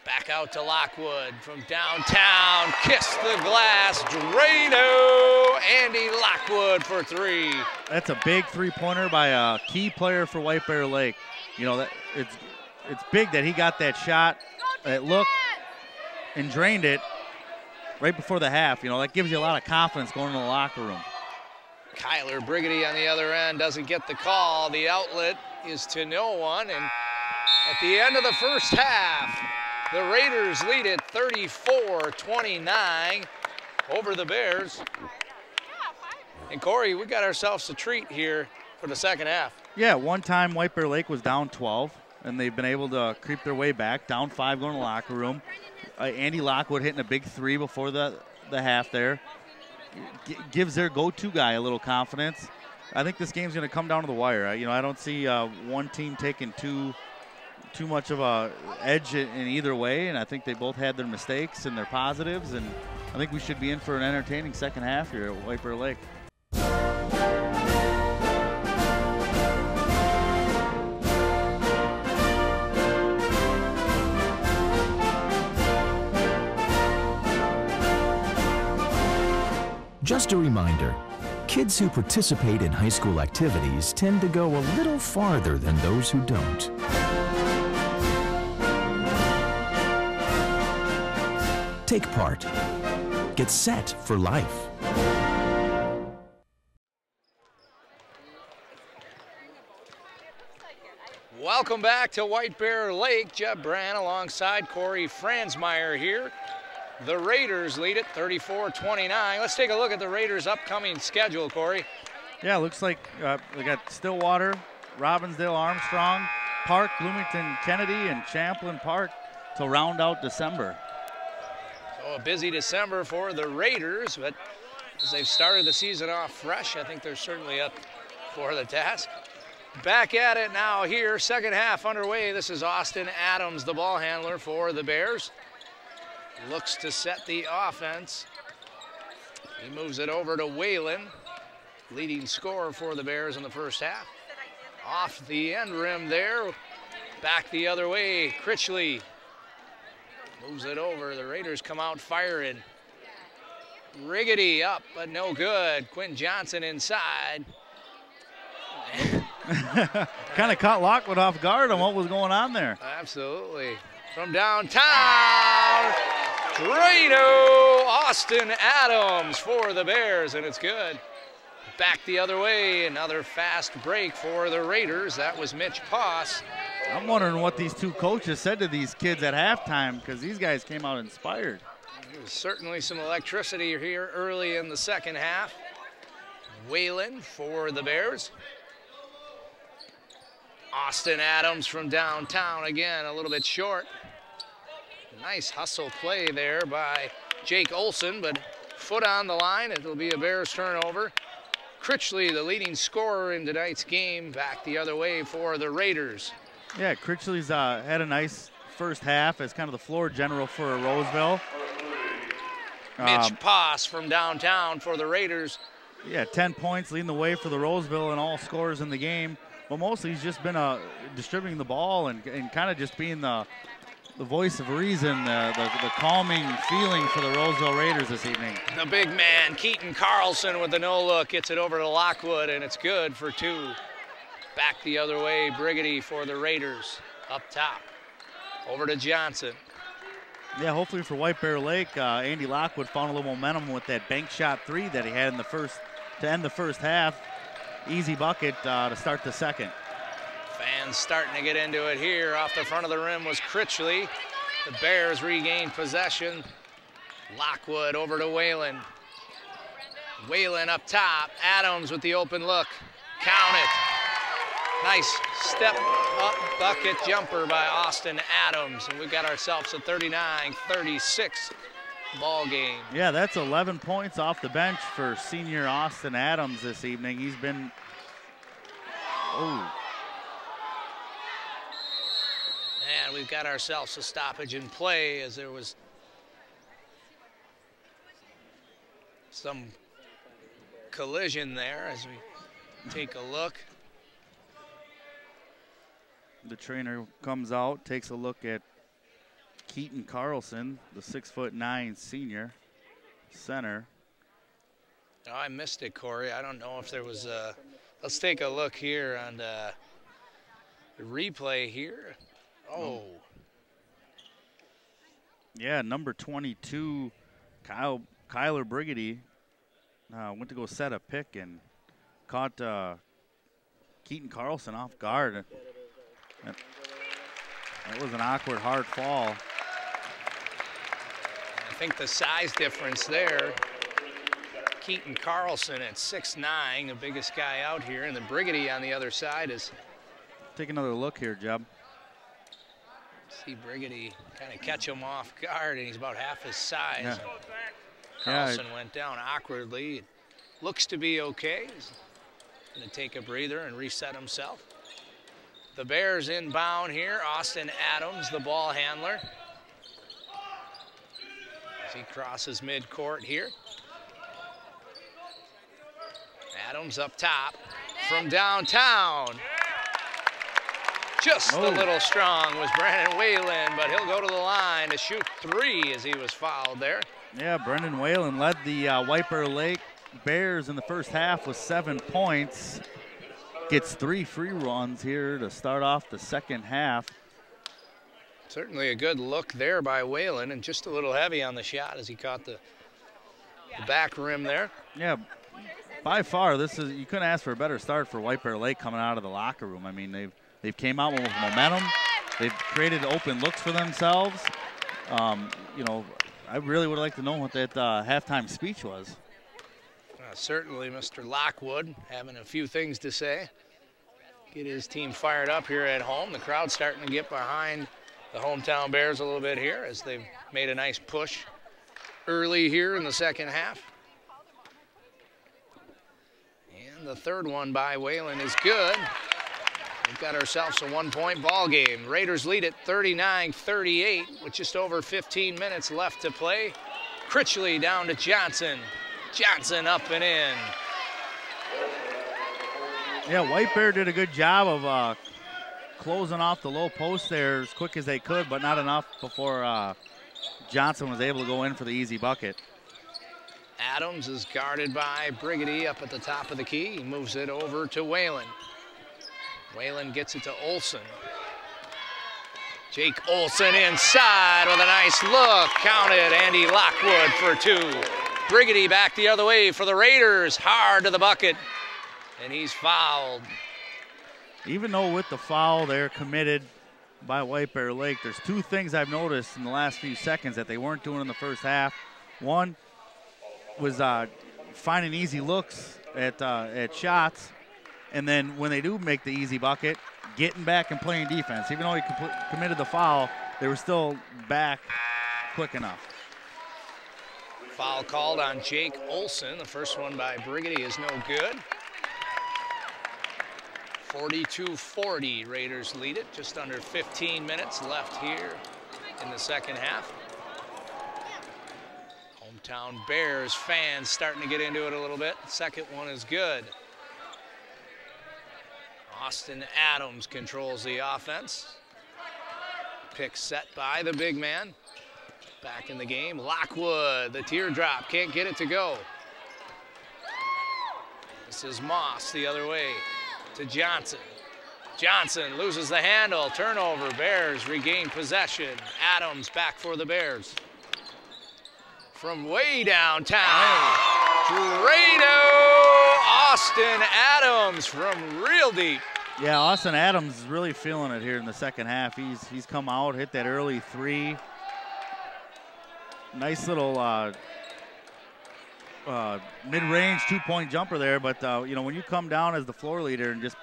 Back out to Lockwood from downtown. Kiss the glass. Drano. Andy Lockwood for three. That's a big three-pointer by a key player for White Bear Lake. You know, it's big that he got that shot, that look, and drained it right before the half. You know, that gives you a lot of confidence going into the locker room. Kyler Brigady on the other end doesn't get the call. The outlet is to no one. And at the end of the first half, the Raiders lead it 34-29 over the Bears. And Corey, we got ourselves a treat here for the second half. Yeah, one time White Bear Lake was down 12, and they've been able to creep their way back, down 5 going to the locker room. Andy Lockwood hitting a big three before the half there. Gives their go-to guy a little confidence. I think this game's going to come down to the wire. You know, I don't see one team taking too much of a edge in either way, and I think they both had their mistakes and their positives, and I think we should be in for an entertaining second half here at White Bear Lake. Just a reminder, kids who participate in high school activities tend to go a little farther than those who don't. Take part. Get set for life. Welcome back to White Bear Lake. Jeb Brand alongside Corey Franzmeyer here. The Raiders lead it 34-29. Let's take a look at the Raiders' upcoming schedule, Corey. Yeah, looks like we got Stillwater, Robbinsdale, Armstrong, Park, Bloomington, Kennedy, and Champlain Park to round out December. So a busy December for the Raiders, but as they've started the season off fresh, I think they're certainly up for the task. Back at it now here, second half underway. This is Austin Adams, the ball handler for the Bears. Looks to set the offense. He moves it over to Whalen, leading scorer for the Bears in the first half. Off the end rim there, back the other way, Critchley moves it over. The Raiders come out firing. Riggedy up, but no good. Quinn Johnson inside. Kind of caught Lockwood off guard on what was going on there. Absolutely. From downtown, Drano, Austin Adams for the Bears, and it's good. Back the other way, another fast break for the Raiders. That was Mitch Poss. I'm wondering what these two coaches said to these kids at halftime, because these guys came out inspired. There's certainly some electricity here early in the second half. Whalen for the Bears. Austin Adams from downtown again, a little bit short. Nice hustle play there by Jake Olson, but foot on the line. It'll be a Bears turnover. Critchley, the leading scorer in tonight's game, back the other way for the Raiders. Yeah, Critchley's had a nice first half as kind of the floor general for Roseville. Mitch Poss from downtown for the Raiders. Yeah, 10 points leading the way for the Roseville and all scores in the game. But mostly he's just been distributing the ball and kind of just being the voice of reason, the calming feeling for the Roseville Raiders this evening. The big man, Keaton Carlson, with the no-look, gets it over to Lockwood, and it's good for 2. Back the other way, Brigady for the Raiders. Up top, over to Johnson. Yeah, hopefully for White Bear Lake, Andy Lockwood found a little momentum with that bank shot 3 that he had in to end the first half. Easy bucket to start the second. Fans starting to get into it here. Off the front of the rim was Critchley. The Bears regained possession. Lockwood over to Whalen. Whalen up top. Adams with the open look. Count it. Nice step up bucket jumper by Austin Adams. And we've got ourselves a 39-36 ball game. Yeah, that's 11 points off the bench for senior Austin Adams this evening. He's been, And we've got ourselves a stoppage in play as there was some collision there as we take a look. The trainer comes out, takes a look at Keaton Carlson, the 6'9" senior center. Oh, I missed it, Corey. I don't know if there was a. Let's take a look here on the replay here. Oh. Yeah, number 22, Kyler Brigady, went to go set a pick and caught Keaton Carlson off guard. That was an awkward, hard fall. I think the size difference there, Keaton Carlson at 6'9", the biggest guy out here, and the Brigady on the other side is. Take another look here, Jeb. See Brigady kind of catch him off guard, and he's about half his size. Yeah. Carlson went down awkwardly. It looks to be okay. He's going to take a breather and reset himself. The Bears inbound here. Austin Adams, the ball handler. As he crosses midcourt here. Adams up top from downtown. Just a little strong was Brandon Whalen, but he'll go to the line to shoot 3 as he was fouled there. Yeah, Brendan Whalen led the White Bear Lake Bears in the first half with 7 points. Gets 3 free runs here to start off the second half. Certainly a good look there by Whalen, and just a little heavy on the shot as he caught the back rim there. Yeah, by far, you couldn't ask for a better start for White Bear Lake coming out of the locker room. I mean, they've came out with momentum. They've created open looks for themselves. You know, I really would like to know what that halftime speech was. Certainly Mr. Lockwood having a few things to say. Get his team fired up here at home. The crowd's starting to get behind the hometown Bears a little bit here as they've made a nice push early here in the second half. And the third one by Whalen is good. We've got ourselves a 1-point ball game. Raiders lead it 39-38 with just over 15 minutes left to play. Critchley down to Johnson. Johnson up and in. Yeah, White Bear did a good job of closing off the low post there as quick as they could, but not enough before Johnson was able to go in for the easy bucket. Adams is guarded by Brigady up at the top of the key. He moves it over to Whalen. Whalen gets it to Olson. Jake Olson inside with a nice look. Counted. Andy Lockwood for 2. Brigady back the other way for the Raiders. Hard to the bucket. And he's fouled. Even though with the foul there committed by White Bear Lake, there's 2 things I've noticed in the last few seconds that they weren't doing in the first half. One was finding easy looks at shots. And then when they do make the easy bucket, getting back and playing defense. Even though he committed the foul, they were still back quick enough. Foul called on Jake Olson. The first one by Brigady is no good. 42-40, Raiders lead it. Just under 15 minutes left here in the second half. Downtown Bears fans starting to get into it a little bit. Second one is good. Austin Adams controls the offense. Pick set by the big man. Back in the game, Lockwood, the teardrop, can't get it to go. This is Moss the other way to Johnson. Johnson loses the handle, turnover, Bears regain possession. Adams back for the Bears. From way downtown, Drano, Austin Adams from real deep. Yeah, Austin Adams is really feeling it here in the second half. He's come out, hit that early three. Nice little mid-range two-point jumper there, but you know, when you come down as the floor leader and just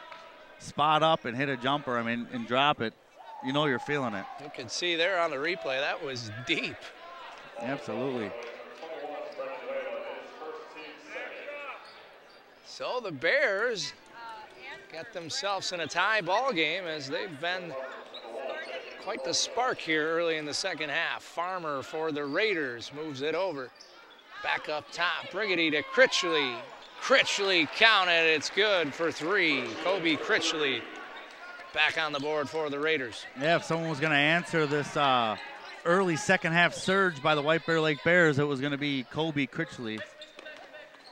spot up and hit a jumper, I mean, and drop it, you know you're feeling it. You can see there on the replay, that was deep. Absolutely. So the Bears got themselves in a tie ball game as they've been quite the spark here early in the second half. Farmer for the Raiders moves it over. Back up top, Brigady to Critchley. Critchley counted, it's good for three. Kobe Critchley back on the board for the Raiders. Yeah, if someone was going to answer this early second half surge by the White Bear Lake Bears, it was going to be Kobe Critchley.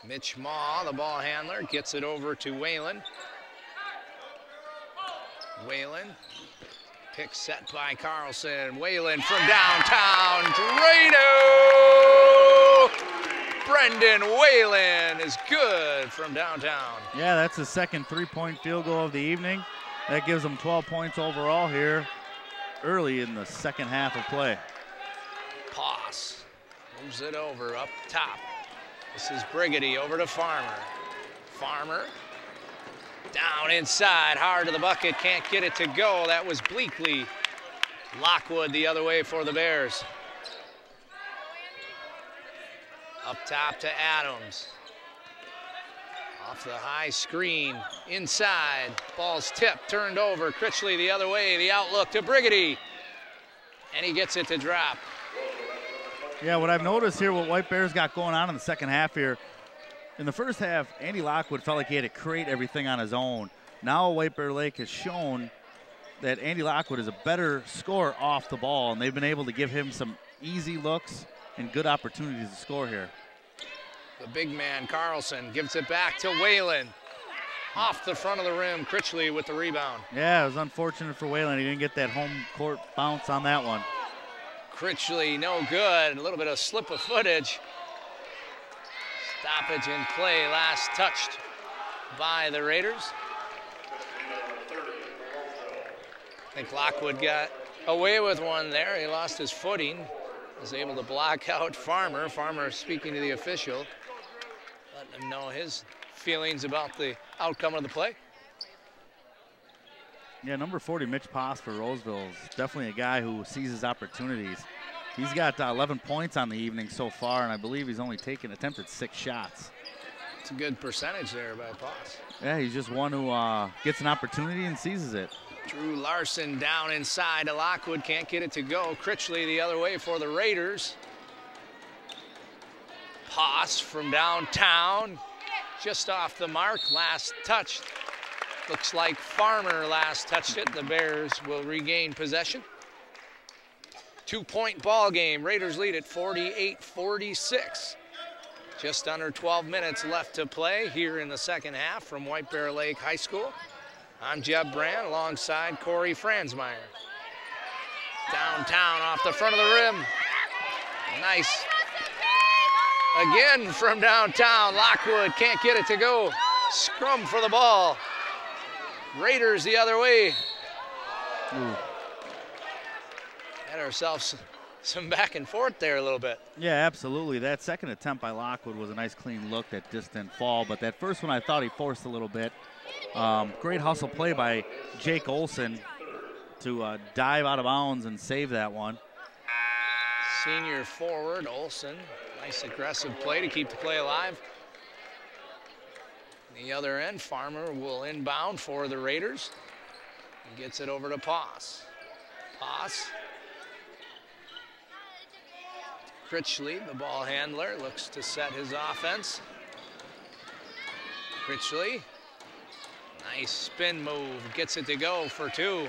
Mitch Maw, the ball handler, gets it over to Whalen. Whalen, pick set by Carlson. Whalen from downtown, Drano! Brendan Whalen is good from downtown. Yeah, that's his second three-point field goal of the evening. That gives them 12 points overall here early in the second half of play. Poss moves it over up top. This is Brigady over to Farmer. Farmer down inside, hard to the bucket, can't get it to go. That was Bleakley. Lockwood the other way for the Bears. Up top to Adams. Off the high screen, inside. Ball's tipped, turned over. Critchley the other way, the outlook to Brigady. And he gets it to drop. Yeah, what I've noticed here, what White Bears got going on in the second half here, in the first half, Andy Lockwood felt like he had to create everything on his own. Now White Bear Lake has shown that Andy Lockwood is a better scorer off the ball, and they've been able to give him some easy looks and good opportunities to score here. The big man, Carlson, gives it back to Whalen. Off the front of the rim, Critchley with the rebound. Yeah, it was unfortunate for Whalen. He didn't get that home court bounce on that one. Critchley, no good. A little bit of slip of footage. Stoppage in play, last touched by the Raiders. I think Lockwood got away with one there. He lost his footing. Was able to block out Farmer. Farmer speaking to the official, letting him know his feelings about the outcome of the play. Yeah, number 40, Mitch Poss for Roseville, is definitely a guy who seizes opportunities. He's got 11 points on the evening so far, and I believe he's only attempted 6 shots. It's a good percentage there by Poss. Yeah, he's just one who gets an opportunity and seizes it. Drew Larson down inside to Lockwood, can't get it to go. Critchley the other way for the Raiders. Poss from downtown, just off the mark, last touched. Looks like Farmer last touched it. The Bears will regain possession. 2-point ball game. Raiders lead at 48-46. Just under 12 minutes left to play here in the second half from White Bear Lake High School. I'm Jeb Brand alongside Corey Franzmeyer. Downtown off the front of the rim. Nice. Again from downtown. Lockwood can't get it to go. Scrum for the ball. Raiders the other way. Ooh. Had ourselves some back and forth there a little bit. Yeah, absolutely. That second attempt by Lockwood was a nice clean look that just didn't fall, but that first one I thought he forced a little bit. Great hustle play by Jake Olson to dive out of bounds and save that one. Senior forward Olson, nice aggressive play to keep the play alive. The other end, Farmer will inbound for the Raiders. He gets it over to Poss. Poss Critchley, the ball handler, looks to set his offense. Critchley, nice spin move, gets it to go for 2.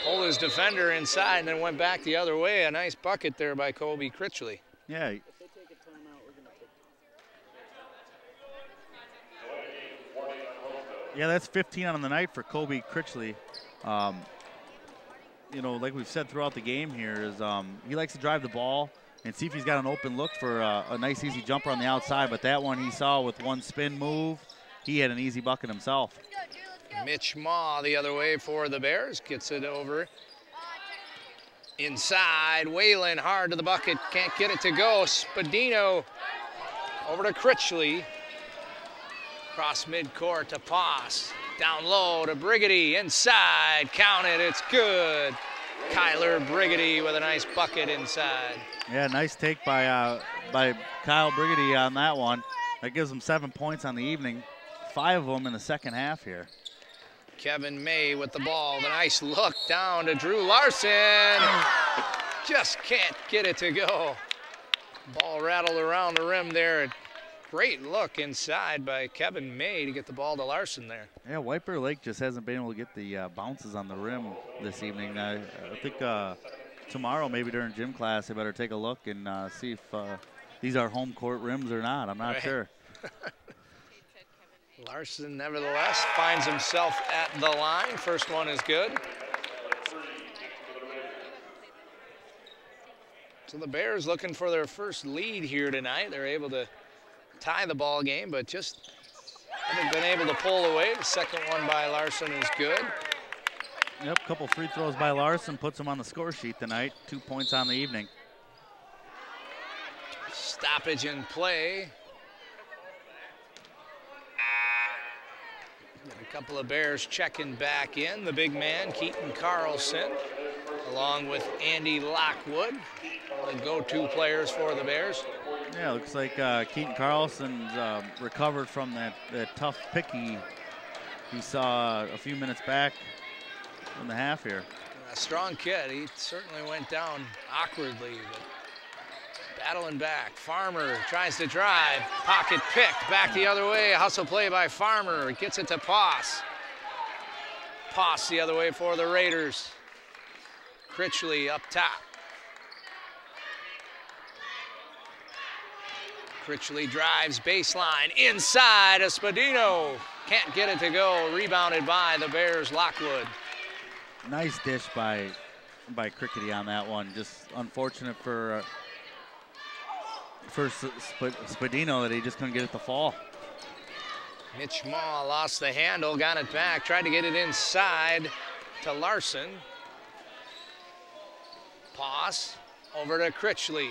Pulled his defender inside and then went back the other way. A nice bucket there by Kobe Critchley. Yeah. Yeah, that's 15 on the night for Kobe Critchley. You know, like we've said throughout the game here, is he likes to drive the ball and see if he's got an open look for a nice easy jumper on the outside. But that one he saw with one spin move, he had an easy bucket himself. Mitch Maw the other way for the Bears, gets it over inside. Whalen hard to the bucket, can't get it to go. Spadino over to Critchley. Cross midcourt to Poss. Down low to Brigady, inside, count it, it's good. Kyler Brigady with a nice bucket inside. Yeah, nice take by Kyle Brigady on that one. That gives him 7 points on the evening, 5 of them in the second half here. Kevin May with the ball, the nice look down to Drew Larson. Just can't get it to go. Ball rattled around the rim there. Great look inside by Kevin May to get the ball to Larson there. Yeah, White Bear Lake just hasn't been able to get the bounces on the rim this evening. I think tomorrow, maybe during gym class, they better take a look and see if these are home court rims or not. I'm not sure. Larson, nevertheless, finds himself at the line. First one is good. So the Bears looking for their first lead here tonight. They're able to tie the ball game, but just haven't been able to pull away. The second one by Larson is good. Yep, couple free throws by Larson puts him on the score sheet tonight. 2 points on the evening. Stoppage in play. A couple of Bears checking back in. The big man, Keaton Carlson, along with Andy Lockwood, the go-to players for the Bears. Yeah, looks like Keaton Carlson's recovered from that tough pick he saw a few minutes back in the half here. A strong kid. He certainly went down awkwardly, but battling back. Farmer tries to drive. Pocket picked. Back the other way. Hustle play by Farmer. Gets it to Poss. Poss the other way for the Raiders. Critchley up top. Critchley drives baseline, inside, Espadino. Can't get it to go, rebounded by the Bears, Lockwood. Nice dish by Crickety on that one. Just unfortunate for Spadino that he just couldn't get it to fall. Mitch Maw lost the handle, got it back, tried to get it inside to Larson. Poss over to Critchley.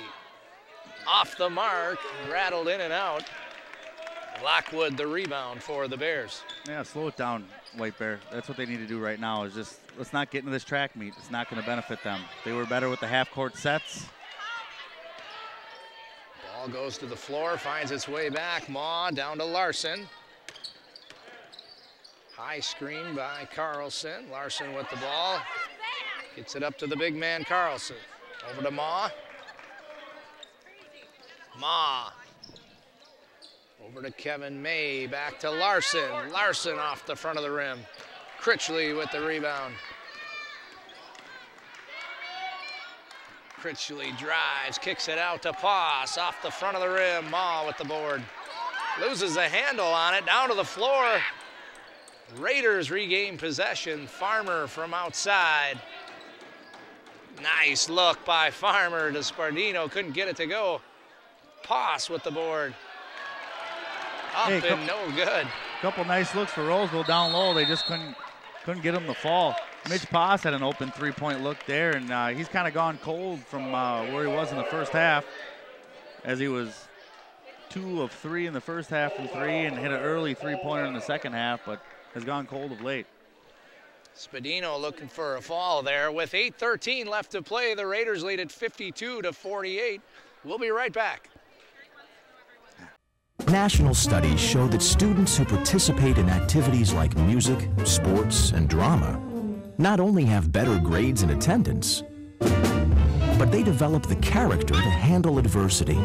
Off the mark, rattled in and out. Lockwood the rebound for the Bears. Yeah, slow it down, White Bear. That's what they need to do right now, is just let's not get into this track meet. It's not going to benefit them. They were better with the half-court sets. Ball goes to the floor, finds its way back. Maw down to Larson. High screen by Carlson. Larson with the ball. Gets it up to the big man, Carlson. Over to Maw. Maw. Over to Kevin May, back to Larson. Larson off the front of the rim. Critchley with the rebound. Critchley drives, kicks it out to Poss, off the front of the rim. Maw with the board. Loses the handle on it, down to the floor. Raiders regain possession. Farmer from outside. Nice look by Farmer to Spardino, couldn't get it to go. Poss with the board. Up and no good. Couple nice looks for Roseville down low. They just couldn't get him to fall. Mitch Poss had an open three-point look there, and he's kind of gone cold from where he was in the first half, as he was 2 of 3 in the first half from 3 and hit an early three-pointer in the second half, but has gone cold of late. Spadino looking for a fall there. With 8:13 left to play, the Raiders lead at 52-48. We'll be right back. National studies show that students who participate in activities like music, sports, and drama not only have better grades and attendance, but they develop the character to handle adversity,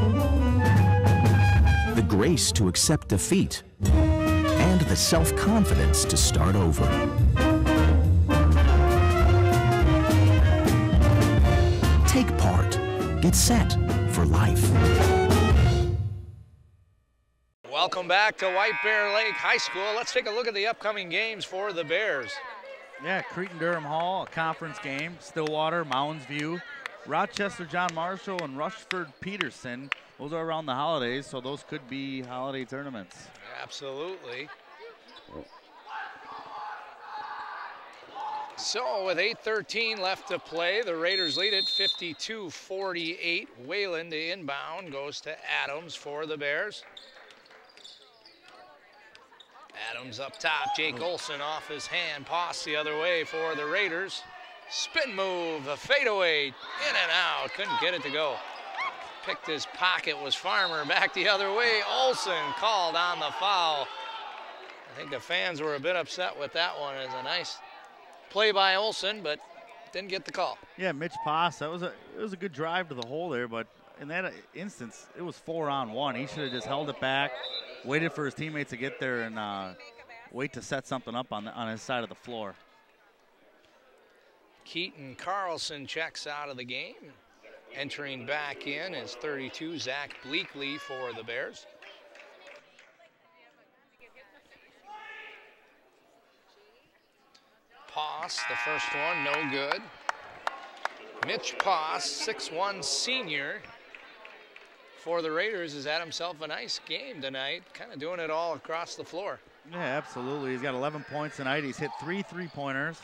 the grace to accept defeat, and the self-confidence to start over. Take part. Get set for life. Welcome back to White Bear Lake High School. Let's take a look at the upcoming games for the Bears. Yeah, Cretin-Durham Hall, a conference game. Stillwater, Mounds View, Rochester, John Marshall, and Rushford Peterson. Those are around the holidays, so those could be holiday tournaments. Absolutely. So with 8:13 left to play, the Raiders lead it 52-48. Wayland, the inbound, goes to Adams for the Bears. Adams up top, Jake Olson off his hand, pass the other way for the Raiders. Spin move, a fadeaway, in and out, couldn't get it to go. Picked his pocket, was Farmer, back the other way. Olson called on the foul. I think the fans were a bit upset with that one. It was a nice play by Olson, but didn't get the call. Yeah, Mitch Pass, it was a good drive to the hole there, but in that instance, it was 4-on-1. He should have just held it back, waited for his teammates to get there, and wait to set something up on his side of the floor. Keaton Carlson checks out of the game. Entering back in is 32, Zach Bleakley for the Bears. Poss, the first one, no good. Mitch Poss, 6'1" senior for the Raiders, has had himself a nice game tonight, kind of doing it all across the floor. Yeah, absolutely. He's got 11 points tonight. He's hit 3 3-pointers,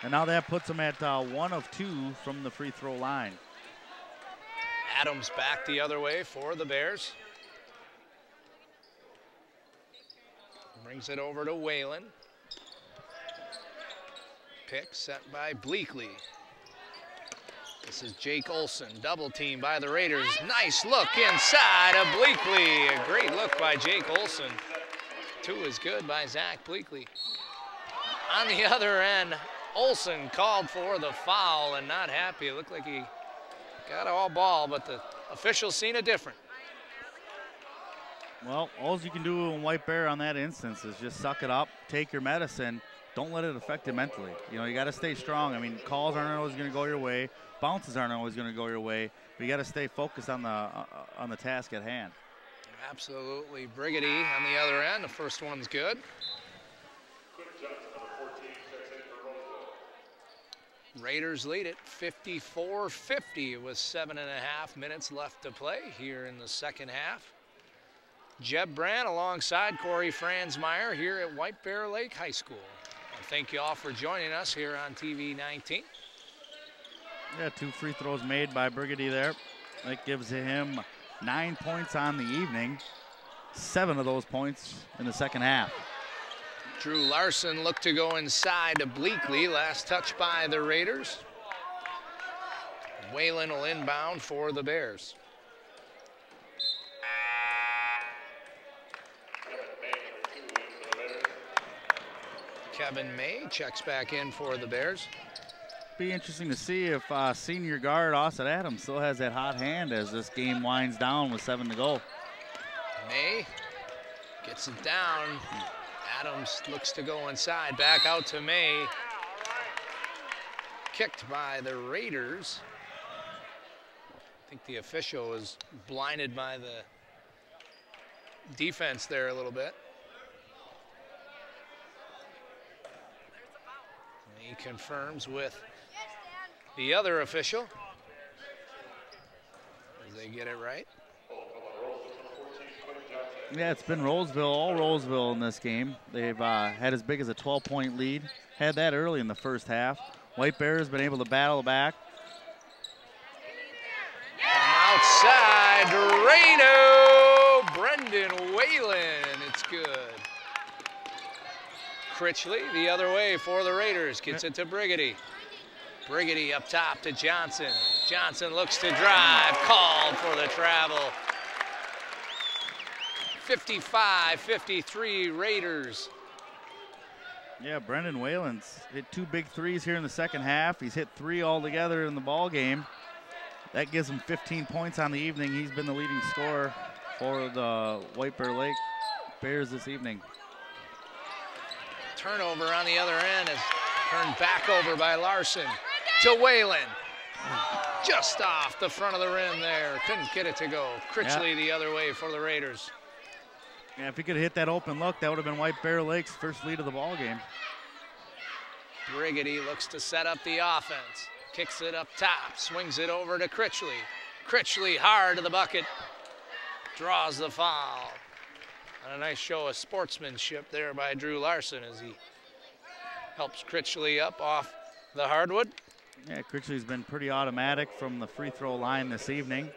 and now that puts him at 1 of 2 from the free throw line. Adams back the other way for the Bears. Brings it over to Whalen. Pick set by Bleakley. This is Jake Olson, double team by the Raiders. Nice look inside of Bleakley. A great look by Jake Olson. 2 is good by Zach Bleakley. On the other end, Olson called for the foul and not happy. It looked like he got all ball, but the officials seen it different. Well, all you can do in White Bear on that instance is just suck it up, take your medicine. Don't let it affect you mentally. You know, you got to stay strong. I mean, calls aren't always going to go your way. Bounces aren't always going to go your way. But you got to stay focused on the task at hand. Absolutely. Brigady on the other end. The first one's good. Raiders lead it 54-50 with 7.5 minutes left to play here in the second half. Jeb Brand alongside Corey Franzmeyer here at White Bear Lake High School. And thank you all for joining us here on TV 19. Yeah, 2 free throws made by Brigady there. That gives him 9 points on the evening. 7 of those points in the second half. Drew Larson looked to go inside to Bleakley. Last touch by the Raiders. Whalen will inbound for the Bears. Kevin May checks back in for the Bears. Be interesting to see if senior guard Austin Adams still has that hot hand as this game winds down with 7 to go. May gets it down. Adams looks to go inside. Back out to May. Kicked by the Raiders. I think the official was blinded by the defense there a little bit. He confirms with the other official as they get it right. Yeah, it's been Roseville, all Roseville in this game. They've had as big as a 12-point lead. Had that early in the first half. White Bear has been able to battle back. From outside, Dorado, Brendan Whalen, it's good. Critchley the other way for the Raiders, gets it to Brigady. Brigady up top to Johnson. Johnson looks to drive, called for the travel. 55-53 Raiders. Yeah, Brendan Whalen's hit 2 big threes here in the second half. He's hit 3 altogether in the ball game. that gives him 15 points on the evening. He's been the leading scorer for the White Bear Lake Bears this evening. Turnover on the other end is turned back over by Larson to Whalen. Just off the front of the rim there. Couldn't get it to go. Critchley the other way for the Raiders. Yeah, if he could have hit that open look, that would have been White Bear Lake's first lead of the ball game. Brigady looks to set up the offense. Kicks it up top. Swings it over to Critchley. Critchley hard to the bucket. Draws the foul. And a nice show of sportsmanship there by Drew Larson as he helps Critchley up off the hardwood. Yeah, Critchley's been pretty automatic from the free throw line this evening.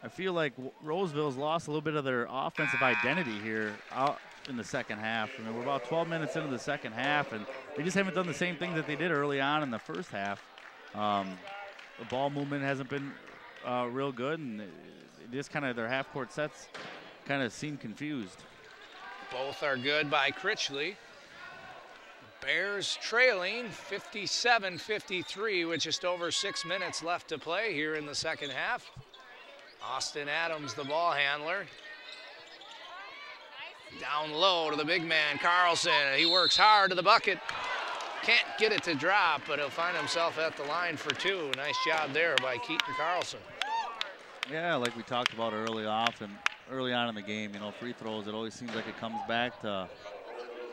I feel like Roseville's lost a little bit of their offensive identity here out in the second half. I mean, we're about 12 minutes into the second half, and they just haven't done the same thing that they did early on in the first half. The ball movement hasn't been real good, and just kind of their half-court sets kind of seem confused. Both are good by Critchley. Bears trailing 57-53 with just over 6 minutes left to play here in the second half. Austin Adams, the ball handler. Down low to the big man, Carlson. He works hard to the bucket. Can't get it to drop, but he'll find himself at the line for two. Nice job there by Keaton Carlson. Yeah, like we talked about early on in the game, you know, free throws, it always seems like it comes back to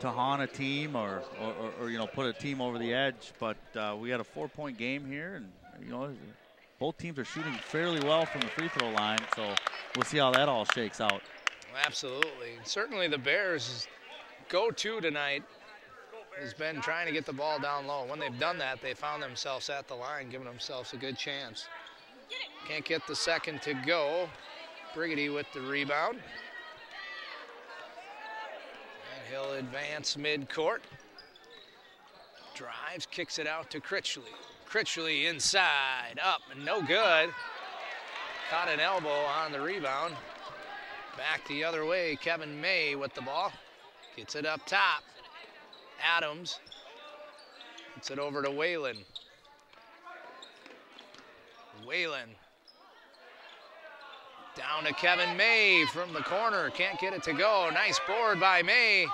haunt a team or you know, put a team over the edge. But we got a 4-point game here, and, you know, both teams are shooting fairly well from the free throw line, so we'll see how that all shakes out. Absolutely. Certainly the Bears' go-to tonight has been trying to get the ball down low. When they've done that, they found themselves at the line, giving themselves a good chance. Can't get the second to go. Brigady with the rebound. And he'll advance mid-court. Drives, kicks it out to Critchley. Critchley inside, up, and no good. Caught an elbow on the rebound. Back the other way, Kevin May with the ball. Gets it up top. Adams gets it over to Whalen. Whalen down to Kevin May from the corner. Can't get it to go. Nice board by May.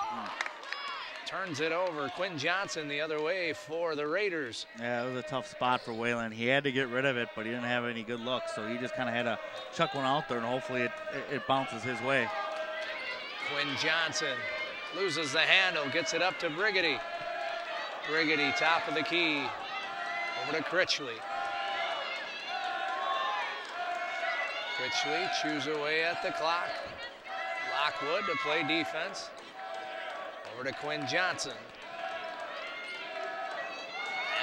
Turns it over. Quinn Johnson the other way for the Raiders. Yeah, it was a tough spot for Whalen. He had to get rid of it, but he didn't have any good luck, so he just kind of had to chuck one out there, and hopefully it bounces his way. Quinn Johnson loses the handle, gets it up to Brigady. Brigady, top of the key, over to Critchley. Critchley chews away at the clock. Lockwood to play defense. Over to Quinn Johnson.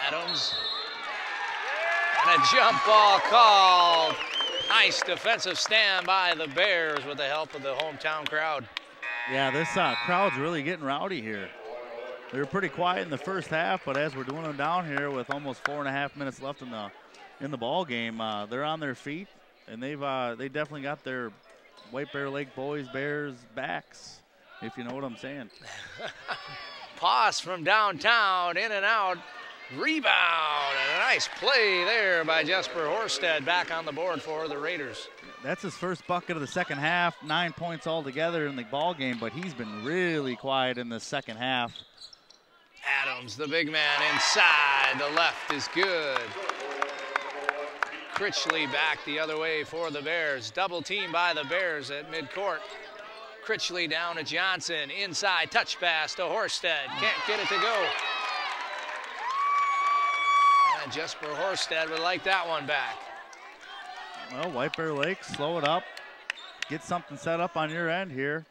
Adams. And a jump ball called. Nice defensive stand by the Bears with the help of the hometown crowd. Yeah, this crowd's really getting rowdy here. They were pretty quiet in the first half, but as we're doing them down here with almost 4.5 minutes left in the ball game, they're on their feet, and they definitely got their White Bear Lake boys, Bears backs, if you know what I'm saying. Pass from downtown, in and out, rebound, and a nice play there by Jesper Horsted, back on the board for the Raiders. That's his first bucket of the second half, 9 points altogether in the ball game, but he's been really quiet in the second half. Adams, the big man inside, the left is good. Critchley back the other way for the Bears. Double team by the Bears at midcourt. Critchley down to Johnson, inside touch pass to Horsted. Can't get it to go. And Jesper Horsted would like that one back. Well, White Bear Lake, slow it up. Get something set up on your end here.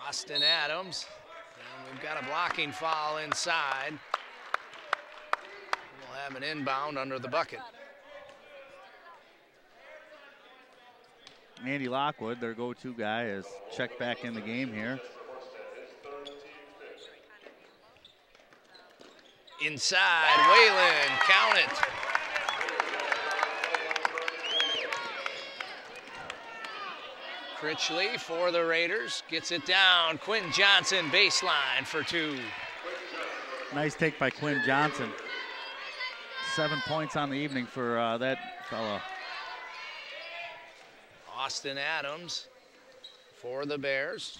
Austin Adams. And we've got a blocking foul inside. We'll have an inbound under the bucket. Andy Lockwood, their go-to guy, is checked back in the game here. Inside, Whalen, count it. Critchley for the Raiders, gets it down. Quinn Johnson, baseline for two. Nice take by Quinn Johnson. 7 points on the evening for that fella. Austin Adams for the Bears.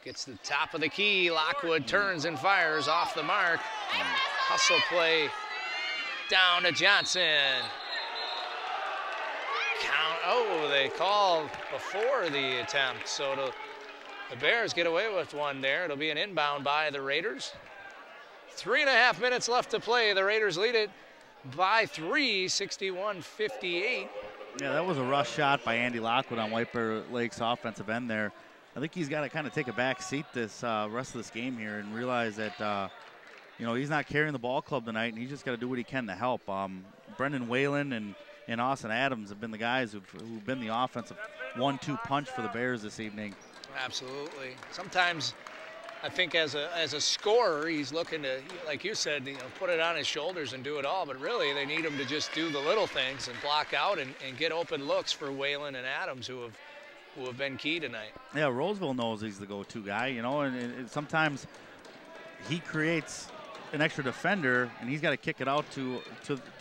Gets the top of the key. Lockwood turns and fires off the mark. Hustle play down to Johnson. Oh, they called before the attempt, so the Bears get away with one there. It'll be an inbound by the Raiders. 3.5 minutes left to play. The Raiders lead it by 3, 61-58. Yeah, that was a rush shot by Andy Lockwood on White Bear Lake's offensive end there. I think he's got to kind of take a back seat this rest of this game here and realize that, you know, he's not carrying the ball club tonight, and he's just got to do what he can to help. Brendan Whalen and Austin Adams have been the guys who've been the offensive 1-2 punch for the Bears this evening. Absolutely. Sometimes I think as a scorer, he's looking to, like you said, you know, put it on his shoulders and do it all. But really, they need him to just do the little things and block out and get open looks for Whalen and Adams, who have been key tonight. Yeah, Roseville knows he's the go-to guy, you know, and sometimes he creates an extra defender, and he's got to kick it out to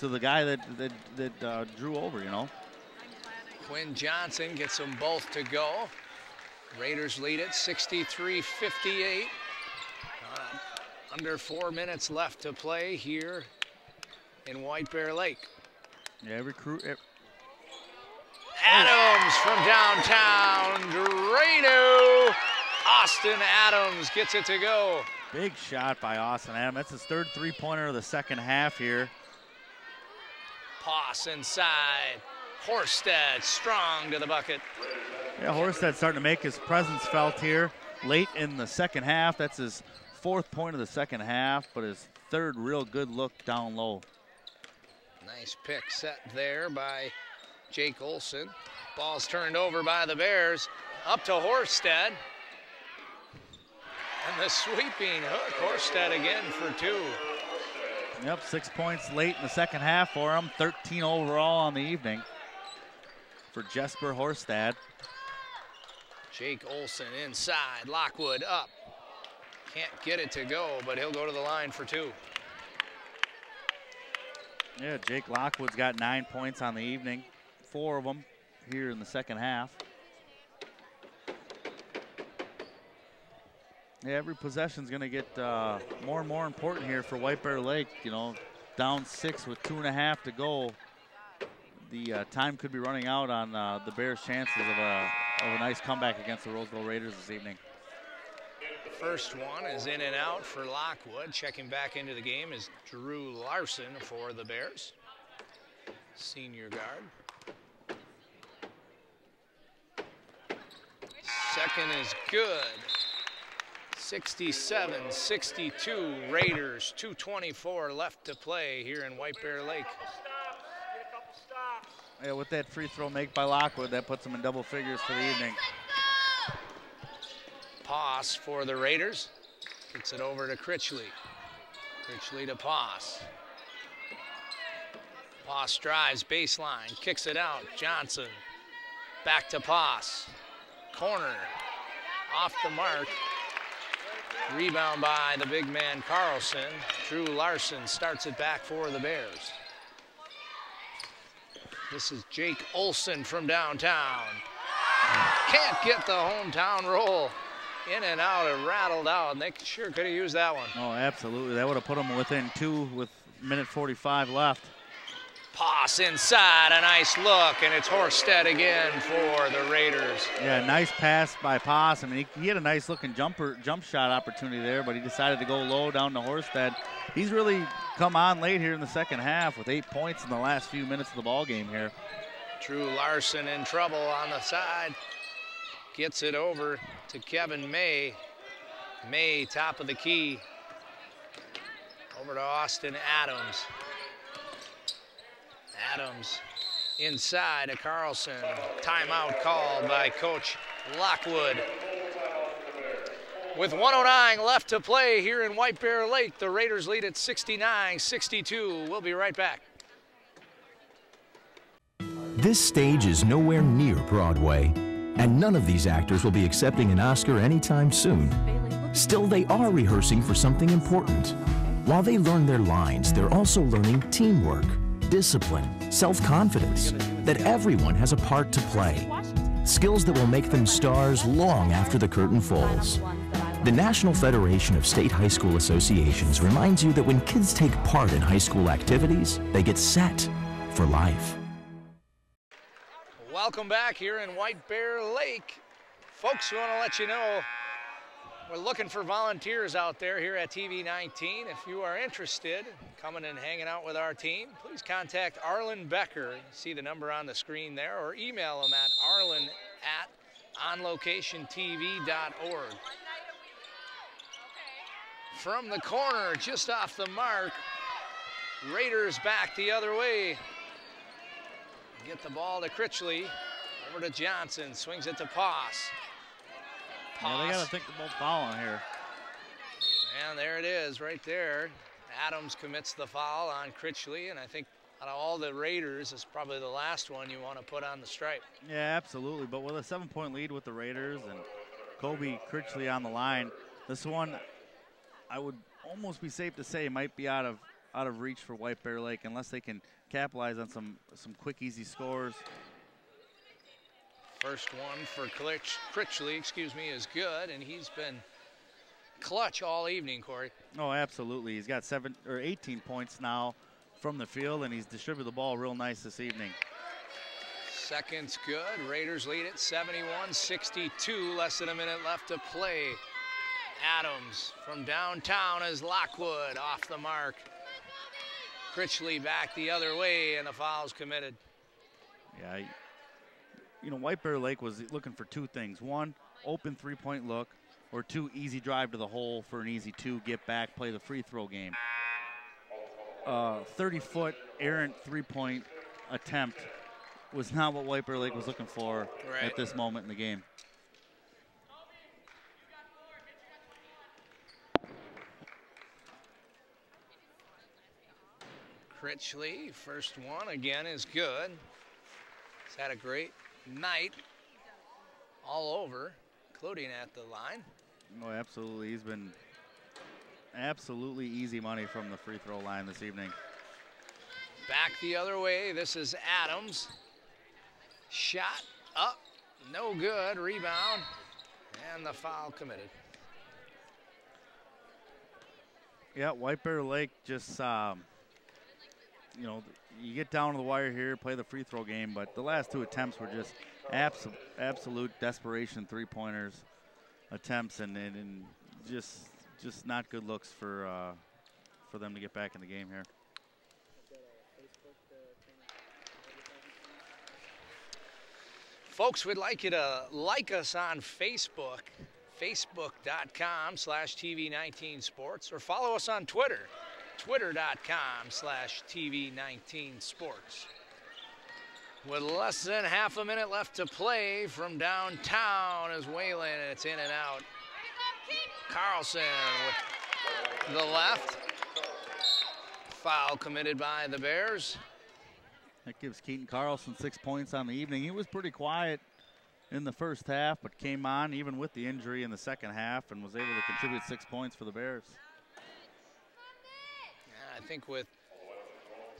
the guy that drew over, you know. Quinn Johnson gets them both to go. Raiders lead it 63-58. Under 4 minutes left to play here in White Bear Lake. Yeah, Adams from downtown, Drano. Austin Adams gets it to go. Big shot by Austin Adams. That's his third three-pointer of the second half here. Pass inside. Horsted strong to the bucket. Yeah, Horsted starting to make his presence felt here late in the second half. That's his fourth point of the second half, but his third real good look down low. Nice pick set there by Jake Olson. Ball's turned over by the Bears. Up to Horsted. And the sweeping hook. Horsted again for 2. Yep, 6 points late in the second half for him. 13 overall on the evening for Jesper Horsted. Jake Olson inside. Lockwood up. Can't get it to go, but he'll go to the line for 2. Yeah, Jake Lockwood's got 9 points on the evening. 4 of them here in the second half. Yeah, every possession's going to get more and more important here for White Bear Lake. You know, down 6 with 2.5 to go. The time could be running out on the Bears' chances of a nice comeback against the Roseville Raiders this evening. First one is in and out for Lockwood. Checking back into the game is Drew Larson for the Bears. Senior guard. Second is good. 67-62 Raiders, 2:24 left to play here in White Bear Lake. Yeah, with that free throw make by Lockwood, that puts them in double figures for the evening. Pass for the Raiders. Gets it over to Critchley. Critchley to Pass. Pass drives baseline, kicks it out. Johnson back to Pass. Corner off the mark. Rebound by the big man Carlson. Drew Larson starts it back for the Bears. This is Jake Olson from downtown. Can't get the hometown roll. In and out and rattled out, and they sure could have used that one. Oh, absolutely. That would have put them within 2 with minute 45 left. Pass inside, a nice look, and it's Horsted again for the Raiders. Yeah, nice pass by Pass. I mean, he had a nice looking jump shot opportunity there, but he decided to go low down to Horsted. He's really come on late here in the second half with 8 points in the last few minutes of the ball game here. Drew Larson in trouble on the side. Gets it over to Kevin May. May, top of the key. Over to Austin Adams. Adams inside to Carlson. Timeout called by Coach Lockwood. With 1:09 left to play here in White Bear Lake, the Raiders lead at 69-62. We'll be right back. This stage is nowhere near Broadway, and none of these actors will be accepting an Oscar anytime soon. Still, they are rehearsing for something important, While they learn their lines, they're also learning teamwork, discipline, self-confidence, that everyone has a part to play. Skills that will make them stars long after the curtain falls. The National Federation of State High School Associations reminds you that when kids take part in high school activities, they get set for life. Welcome back here in White Bear Lake. Folks, we want to let you know we're looking for volunteers out there here at TV 19. If you are interested in coming and hanging out with our team, please contact Arlen Becker. You see the number on the screen there, or email him at arlen@onlocationtv.org. From the corner, just off the mark, Raiders back the other way. Get the ball to Critchley, over to Johnson, swings it to Poss. Yeah, they got to think about fouling here. And there it is, right there. Adams commits the foul on Critchley, and I think out of all the Raiders, it's probably the last one you want to put on the stripe. Yeah, absolutely. But with a 7-point lead with the Raiders and Kobe Critchley on the line, this one, I would almost be safe to say, might be out of reach for White Bear Lake unless they can capitalize on some quick, easy scores. First one for Critchley, is good, and he's been clutch all evening, Corey. Oh, absolutely. He's got 18 points now from the field, and he's distributed the ball real nice this evening. Second's good. Raiders lead it 71-62. Less than a minute left to play. Adams from downtown is Lockwood off the mark. Critchley back the other way, and the foul's committed. Yeah, you know, White Bear Lake was looking for two things. One, open three-point look, or two, easy drive to the hole for an easy two, get back, play the free throw game. 30-foot errant three-point attempt was not what White Bear Lake was looking for at this moment in the game. Critchley, first one again is good. He's had a great night all over, including at the line. Oh, absolutely. He's been absolutely easy money from the free throw line this evening. Back the other way, this is Adams. Shot up, no good, rebound, and the foul committed. Yeah, White Bear Lake just, you know, you get down to the wire here, play the free throw game, but the last two attempts were just absolute desperation three-pointers attempts, and just not good looks for them to get back in the game here. Folks, we'd like you to like us on Facebook, facebook.com/TV19sports, or follow us on Twitter, twitter.com/TV19sports. With less than half a minute left to play from downtown is Whalen, and it's in and out. Carlson with the left. Foul committed by the Bears. That gives Keaton Carlson 6 points on the evening. He was pretty quiet in the first half, but came on even with the injury in the second half and was able to contribute 6 points for the Bears. Yeah, I think with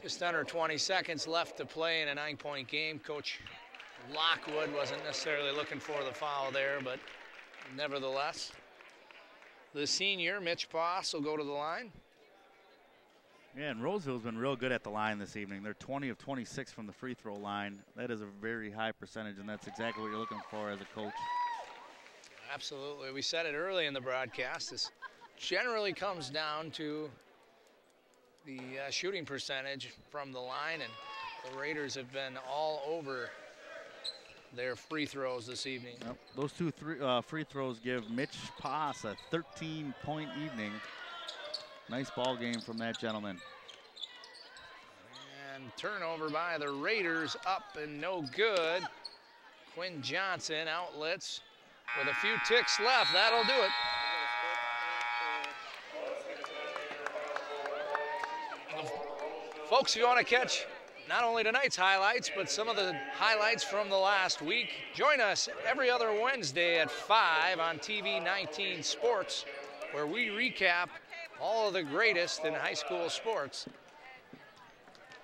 just under 20 seconds left to play in a 9-point game, Coach Lockwood wasn't necessarily looking for the foul there, but nevertheless, the senior, Mitch Poss, will go to the line. Yeah, and Roseville's been real good at the line this evening. They're 20 of 26 from the free throw line. That is a very high percentage, and that's exactly what you're looking for as a coach. Absolutely. We said it early in the broadcast. This generally comes down to the shooting percentage from the line, and the Raiders have been all over their free throws this evening. Yep. Those two free throws give Mitch Poss a 13-point evening. Nice ball game from that gentleman. And turnover by the Raiders, up and no good. Quinn Johnson outlets with a few ticks left. That'll do it. Folks, if you want to catch not only tonight's highlights, but some of the highlights from the last week, join us every other Wednesday at 5 on TV 19 Sports, where we recap all of the greatest in high school sports.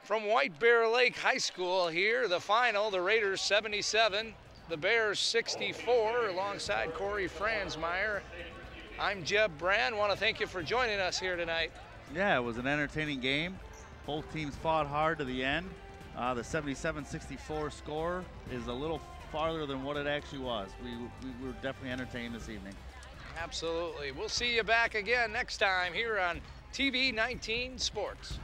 From White Bear Lake High School here, the final, the Raiders 77, the Bears 64, alongside Corey Franzmeyer. I'm Jeb Brand. Want to thank you for joining us here tonight. Yeah, it was an entertaining game. Both teams fought hard to the end. The 77-64 score is a little farther than what it actually was. We were definitely entertained this evening. Absolutely. We'll see you back again next time here on TV 19 Sports.